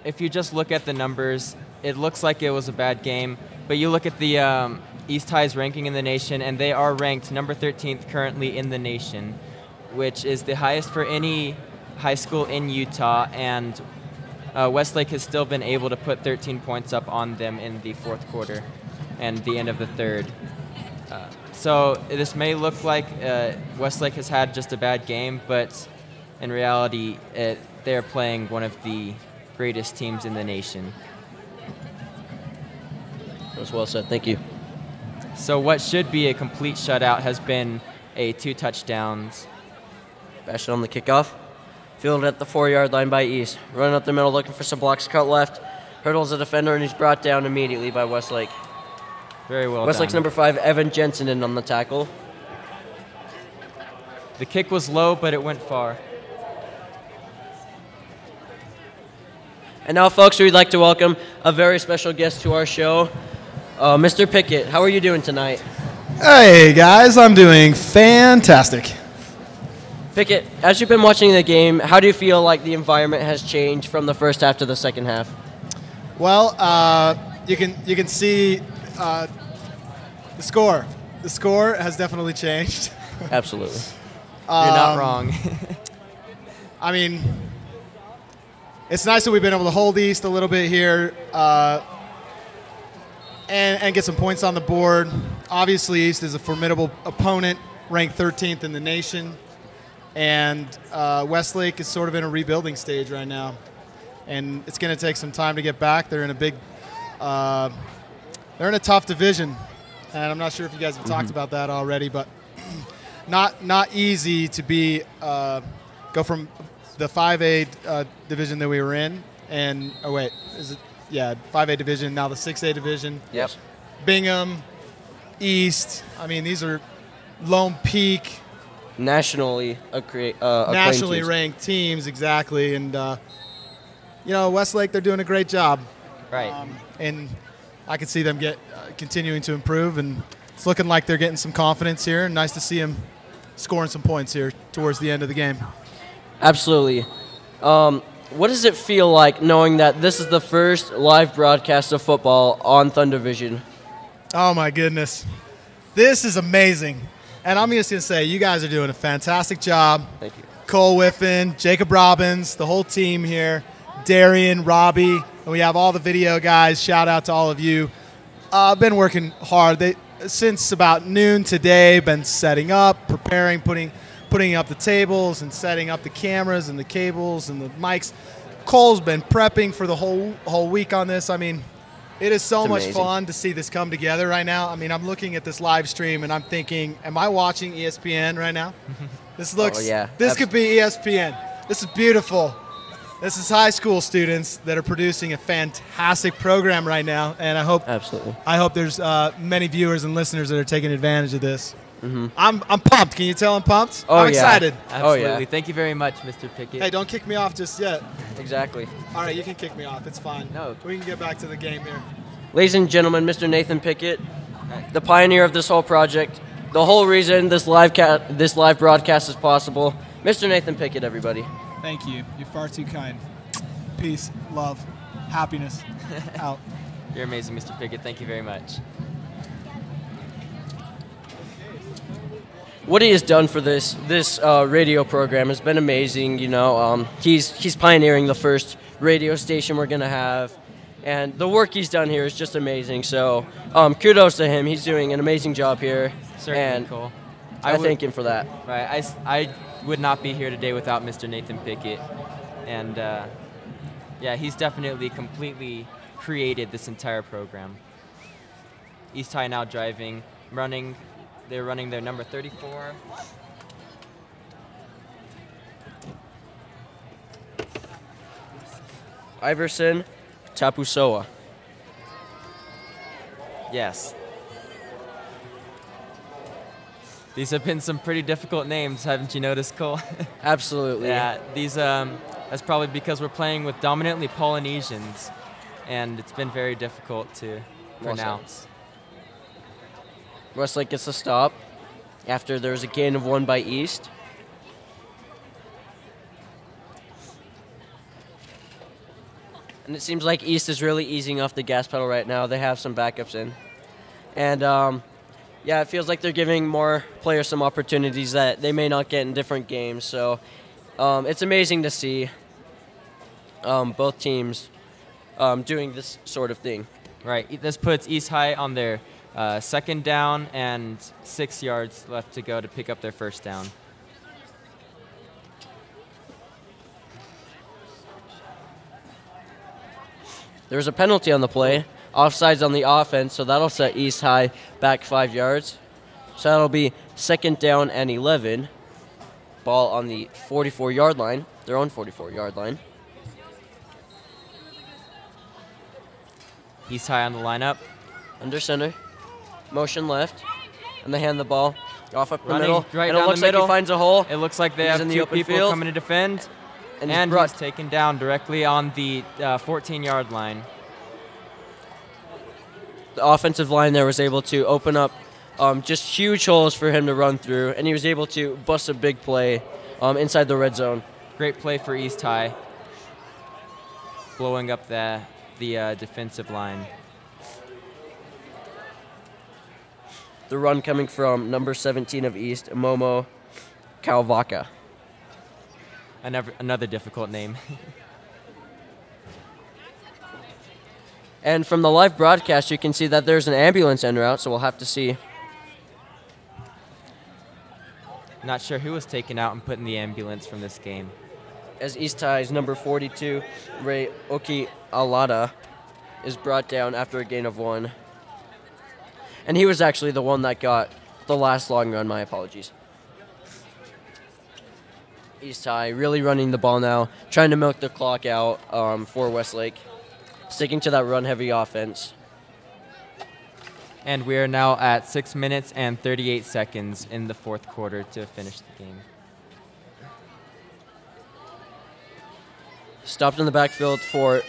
if you just look at the numbers, it looks like it was a bad game, but you look at the East High's ranking in the nation, and they are ranked number 13th currently in the nation, which is the highest for any high school in Utah, and Westlake has still been able to put 13 points up on them in the 4th quarter and the end of the 3rd. So this may look like Westlake has had just a bad game, but in reality, they're playing one of the greatest teams in the nation. That was well said. Thank you. So what should be a complete shutout has been a 2 touchdowns. Bashed on the kickoff. Fielded at the 4-yard line by East. Running up the middle, looking for some blocks, cut left. Hurdles the defender, and he's brought down immediately by Westlake. Very well Westlake's done. number 5, Evan Jensen, in on the tackle. The kick was low, but it went far. And now, folks, we'd like to welcome a very special guest to our show, Mr. Pickett. How are you doing tonight? Hey, guys. I'm doing fantastic. Pickett, as you've been watching the game, how do you feel like the environment has changed from the first half to the second half? Well, you can see the score. The score has definitely changed. Absolutely. You're not wrong. I mean, it's nice that we've been able to hold East a little bit here and get some points on the board. Obviously, East is a formidable opponent, ranked 13th in the nation. And Westlake is sort of in a rebuilding stage right now. And it's going to take some time to get back. They're in a tough division. And I'm not sure if you guys have talked about that already, but not easy to go from the 5A division that we were in, and 5A division, now the 6A division. Yep. Bingham, East. I mean, these are Lone Peak. Nationally Nationally ranked teams, exactly. And, Westlake, they're doing a great job. Right. And I can see them continuing to improve, and it's looking like they're getting some confidence here. And nice to see them scoring some points here towards the end of the game. Absolutely. What does it feel like knowing that this is the first live broadcast of football on Thundervision? Oh, my goodness. This is amazing. And I'm just going to say, you guys are doing a fantastic job. Thank you. Cole Whiffen, Jacob Robbins, the whole team here, Darian, Robbie, and we have all the video guys. Shout out to all of you. I've been working hard. Since about noon today, been setting up, preparing, putting up the tables and setting up the cameras and the cables and the mics. Cole's been prepping for the whole week on this. I mean, it is so much fun to see this come together right now. I mean, I'm looking at this live stream and I'm thinking, am I watching ESPN right now? This looks, this could be ESPN. This is beautiful. This is high school students that are producing a fantastic program right now, and I hope there's many viewers and listeners that are taking advantage of this. I'm pumped. Can you tell I'm pumped? I'm excited. Absolutely. Oh, yeah. Thank you very much, Mr. Pickett. Hey, don't kick me off just yet. Exactly. All right, you can kick me off. It's fine. No. We can get back to the game here. Ladies and gentlemen, Mr. Nathan Pickett, the pioneer of this whole project, the whole reason this live broadcast is possible. Mr. Nathan Pickett, everybody. Thank you. You're far too kind. Peace, love, happiness. Out. You're amazing, Mr. Pickett. Thank you very much. What he has done for this radio program has been amazing. You know, he's pioneering the first radio station we're gonna have, and the work he's done here is just amazing. So, kudos to him. He's doing an amazing job here. Certainly, and Cole. I thank him for that. Right. I would not be here today without Mr. Nathan Pickett, and yeah, he's definitely completely created this entire program. East High now driving, running. They're running their number 34. Iverson Tapusoa. Yes. These have been some pretty difficult names, haven't you noticed, Cole? Absolutely. Yeah, these that's probably because we're playing with dominantly Polynesians, and it's been very difficult to pronounce. Westlake gets a stop after there's a gain of 1 by East. And it seems like East is really easing off the gas pedal right now. They have some backups in. And, yeah, it feels like they're giving more players some opportunities that they may not get in different games. So it's amazing to see both teams doing this sort of thing. Right. This puts East High on their second down and 6 yards left to go to pick up their first down. There's a penalty on the play. Offsides on the offense, so that'll set East High back 5 yards. So that'll be 2nd down and 11. Ball on the 44-yard line, their own 44-yard line. East High on the lineup. Under center. Motion left. And they hand the ball off up the Running middle. right and it down looks the middle. like he finds a hole. It looks like they He's have in the 2 open people field. coming to defend. And And he's he's taken down directly on the 14-yard line. The offensive line there was able to open up just huge holes for him to run through, and he was able to bust a big play inside the red zone. Great play for East High, blowing up the defensive line. The run coming from number 17 of East, Momo Kalvaka. Another difficult name. And from the live broadcast, you can see that there's an ambulance en route, so we'll have to see. Not sure who was taken out and put in the ambulance from this game. As East High's number 42, Ray Oki Alada, is brought down after a gain of 1. And he was actually the one that got the last long run, my apologies. East High really running the ball now, trying to milk the clock out for Westlake, sticking to that run-heavy offense. And we are now at 6 minutes and 38 seconds in the fourth quarter to finish the game. Stopped in the backfield for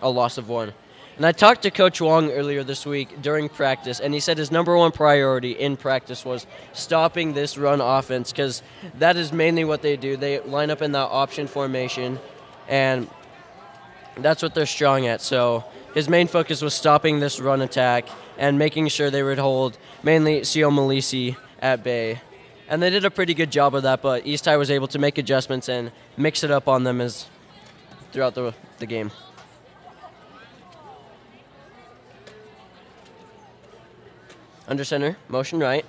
a loss of 1. And I talked to Coach Wong earlier this week during practice, and he said his number 1 priority in practice was stopping this run offense, because that is mainly what they do. They line up in that option formation, and that's what they're strong at. So his main focus was stopping this run attack and making sure they would hold mainly Sio Malisi at bay. And they did a pretty good job of that, but East High was able to make adjustments and mix it up on them as throughout the game. Under center, motion right.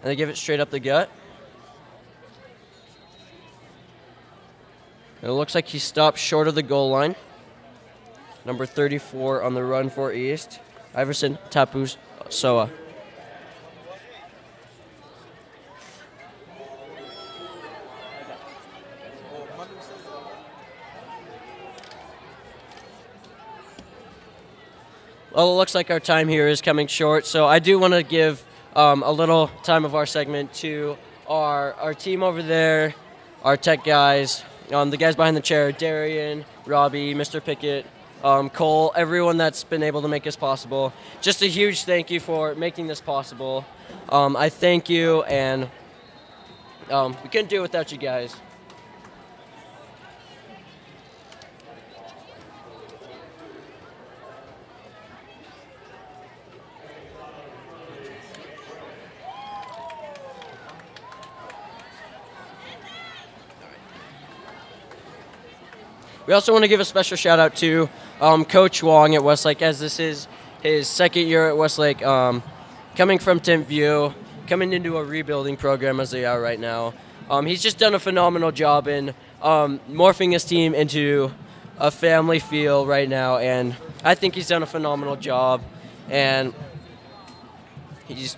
And they give it straight up the gut. And it looks like he stopped short of the goal line. Number 34 on the run for East, Iverson Tapus Soa. Well, it looks like our time here is coming short, so I do want to give a little time of our segment to our team over there, our tech guys, the guys behind the chair, Darian, Robbie, Mr. Pickett, Cole, everyone that's been able to make this possible. Just a huge thank you for making this possible. I thank you, and we couldn't do it without you guys. We also want to give a special shout out to Coach Wong at Westlake, as this is his second year at Westlake, coming from Timpview, coming into a rebuilding program as they are right now. He's just done a phenomenal job in morphing his team into a family feel right now, and I think he's done a phenomenal job, and he's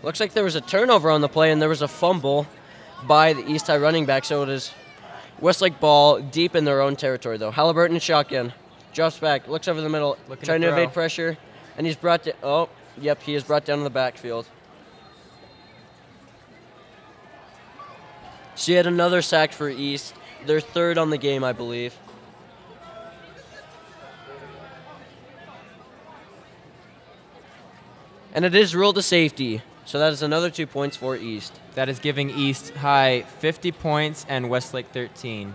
looks like there was a turnover on the play and there was a fumble by the East High running back, so it is Westlake ball deep in their own territory, though. Halliburton shotgun. Drops back, looks over the middle, trying to evade pressure, and he's brought down. He is brought down in the backfield. She had another sack for East. Their third on the game, I believe. And it is ruled a safety. So that is another 2 points for East. That is giving East High 50 points and Westlake 13.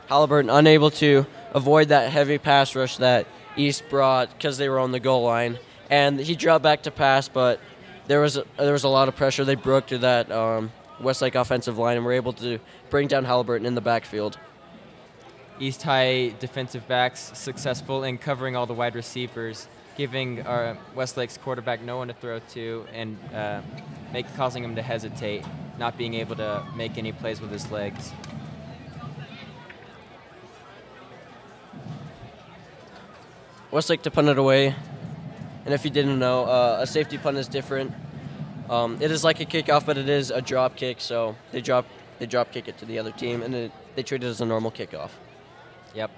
Halliburton unable to avoid that heavy pass rush that East brought because they were on the goal line. And he dropped back to pass, but there was a lot of pressure. They broke through that Westlake offensive line and were able to bring down Halliburton in the backfield. East High defensive backs successful in covering all the wide receivers, giving our Westlake's quarterback no one to throw to and causing him to hesitate, not being able to make any plays with his legs. Westlake to punt it away. And if you didn't know, a safety punt is different. It is like a kickoff, but it is a drop kick, so they drop kick it to the other team, and they treat it as a normal kickoff. Yep.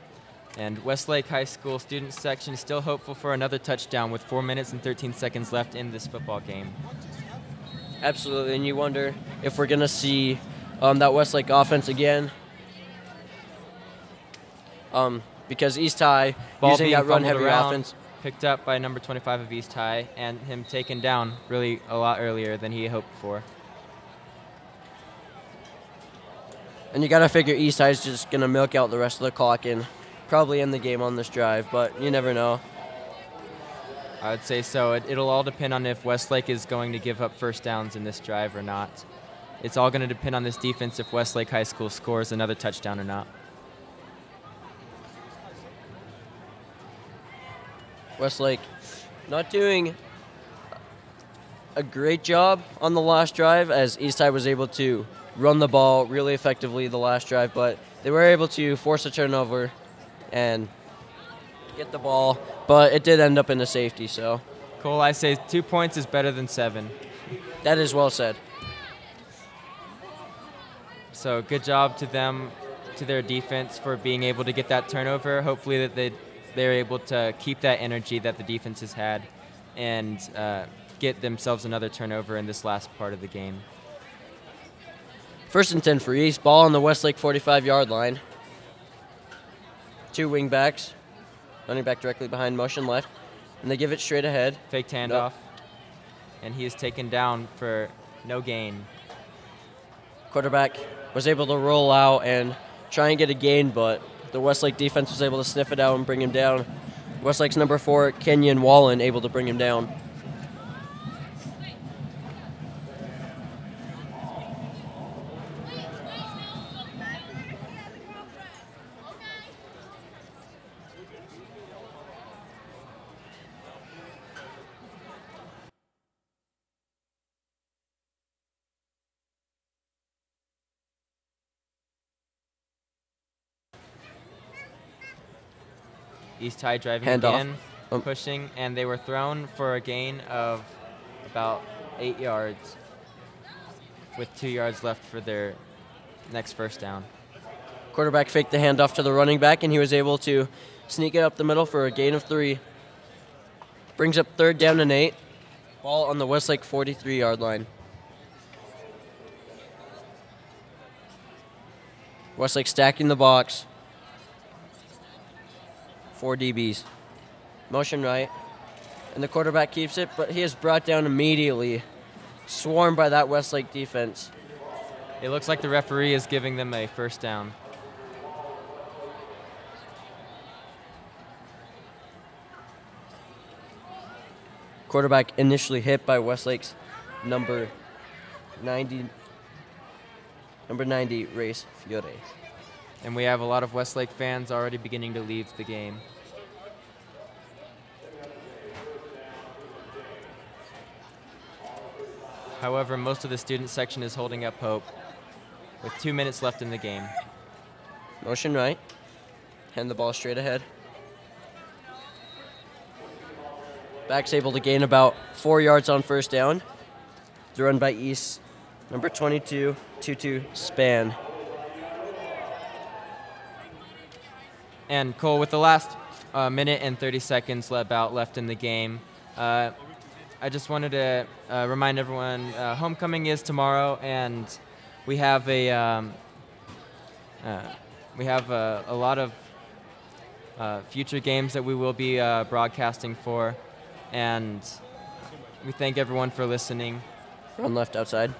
And Westlake High School student section is still hopeful for another touchdown with 4 minutes and 13 seconds left in this football game. Absolutely, and you wonder if we're going to see that Westlake offense again. Because East High, Ball using that run-heavy around, offense. Picked up by number 25 of East High, and him taken down really a lot earlier than he hoped for. And you got to figure East High is just going to milk out the rest of the clock and probably end the game on this drive, but you never know. I would say so. It'll all depend on if Westlake is going to give up first downs in this drive or not. It's all going to depend on this defense if Westlake High School scores another touchdown or not. Westlake not doing a great job on the last drive, as East High was able to run the ball really effectively the last drive, but they were able to force a turnover and get the ball, but it did end up in a safety. So, Cole, I say 2 points is better than 7. That is well said. So good job to them, to their defense for being able to get that turnover. Hopefully that they're able to keep that energy that the defense has had and get themselves another turnover in this last part of the game. 1st and 10 for East. Ball on the Westlake 45-yard line. 2 wing backs. Running back directly behind, motion left. And they give it straight ahead. Faked handoff. And he is taken down for no gain. Quarterback was able to roll out and try and get a gain, but the Westlake defense was able to sniff it out and bring him down. Westlake's number 4, Kenyon Wallen, able to bring him down. East High driving Handoff. again, pushing, and they were thrown for a gain of about 8 yards with 2 yards left for their next first down. Quarterback faked the handoff to the running back, and he was able to sneak it up the middle for a gain of 3. Brings up 3rd down and 8. Ball on the Westlake 43-yard line. Westlake stacking the box. 4 DBs. Motion right. And the quarterback keeps it, but he is brought down immediately. Swarmed by that Westlake defense. It looks like the referee is giving them a first down. Quarterback initially hit by Westlake's number 90, Race Fiore. And we have a lot of Westlake fans already beginning to leave the game. However, most of the student section is holding up hope with 2 minutes left in the game. Motion right. Hand the ball straight ahead. Back's able to gain about 4 yards on first down. The run by East, number 22, Tutu Span. And Cole, with the last minute and 30 seconds left in the game, I just wanted to remind everyone, homecoming is tomorrow, and we have a lot of future games that we will be broadcasting for, and we thank everyone for listening. Run left outside.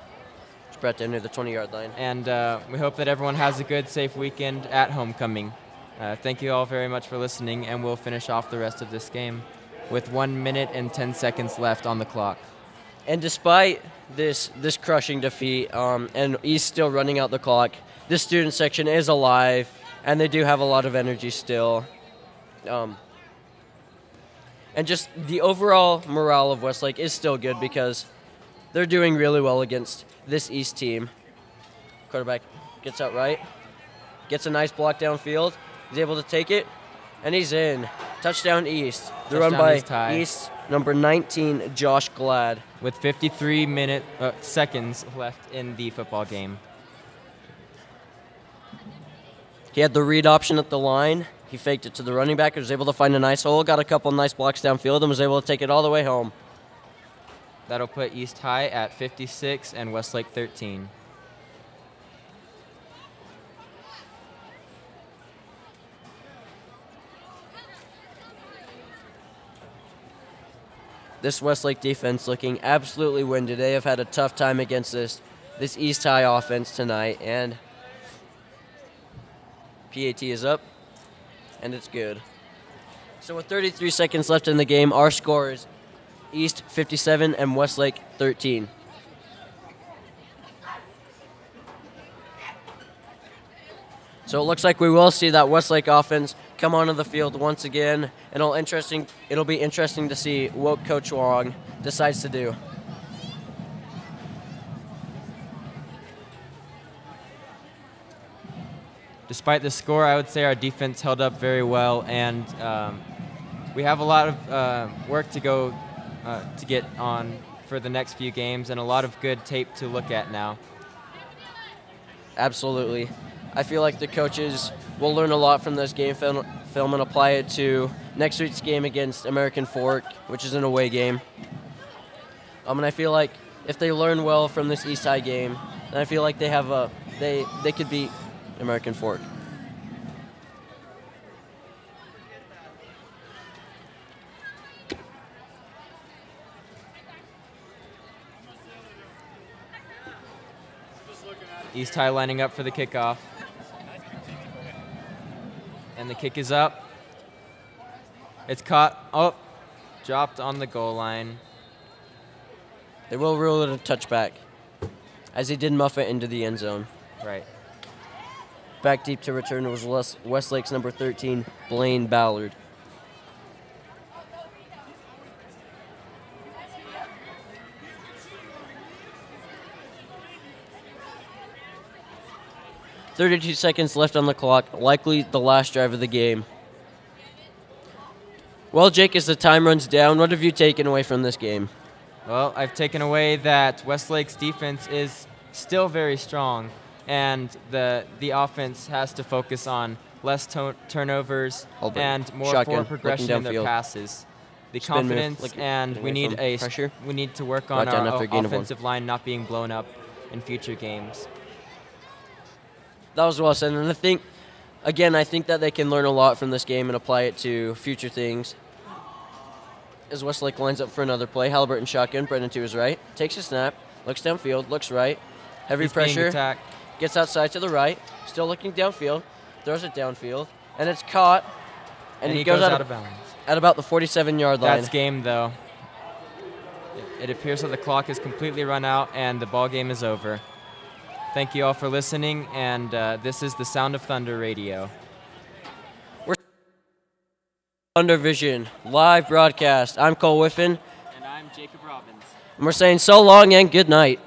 Spread to near the 20-yard line. And we hope that everyone has a good, safe weekend at homecoming. Thank you all very much for listening, and we'll finish off the rest of this game with 1 minute and 10 seconds left on the clock. And despite this crushing defeat, and East still running out the clock, this student section is alive, and they do have a lot of energy still. And just the overall morale of Westlake is still good because they're doing really well against this East team. Quarterback gets out right, gets a nice block downfield. He's able to take it, and he's in. Touchdown East. The run by East, number 19, Josh Glad. With 53 seconds left in the football game. He had the read option at the line. He faked it to the running back. He was able to find a nice hole, got a couple nice blocks downfield, and was able to take it all the way home. That'll put East High at 56 and Westlake 13. This Westlake defense looking absolutely winded. They have had a tough time against this East High offense tonight, and PAT is up, and it's good. So with 33 seconds left in the game, our score is East 57 and Westlake 13. So it looks like we will see that Westlake offense come onto the field once again, and it'll be interesting to see what Coach Wong decides to do. Despite the score, I would say our defense held up very well, and we have a lot of work to go to get on for the next few games, and a lot of good tape to look at now. Absolutely. I feel like the coaches will learn a lot from this game film and apply it to next week's game against American Fork, which is an away game. And I feel like if they learn well from this East High game, then I feel like they could beat American Fork. East High lining up for the kickoff. And the kick is up. It's caught. Oh, dropped on the goal line. They will rule it a touchback, as he did muff it into the end zone. Right. Back deep to return was Westlake's number 13, Blaine Ballard. .32 seconds left on the clock, likely the last drive of the game. Well, Jake, as the time runs down, what have you taken away from this game? Well, I've taken away that Westlake's defense is still very strong, and the offense has to focus on less turnovers and more forward progression in their passes. The confidence, and we need to work on our offensive line not being blown up in future games. That was well said, and I think that they can learn a lot from this game and apply it to future things. As Westlake lines up for another play, Halliburton shotgun, Brendan to his right, takes a snap, looks downfield, looks right, heavy pressure, gets outside to the right, still looking downfield, throws it downfield, and it's caught, and he goes out of bounds at about the 47-yard line. That's game, though. it appears that the clock is completely run out and the ball game is over. Thank you all for listening, and this is the Sound of Thunder Radio. We're Thunder Vision live broadcast. I'm Cole Whiffen. And I'm Jacob Robbins. And we're saying so long and good night.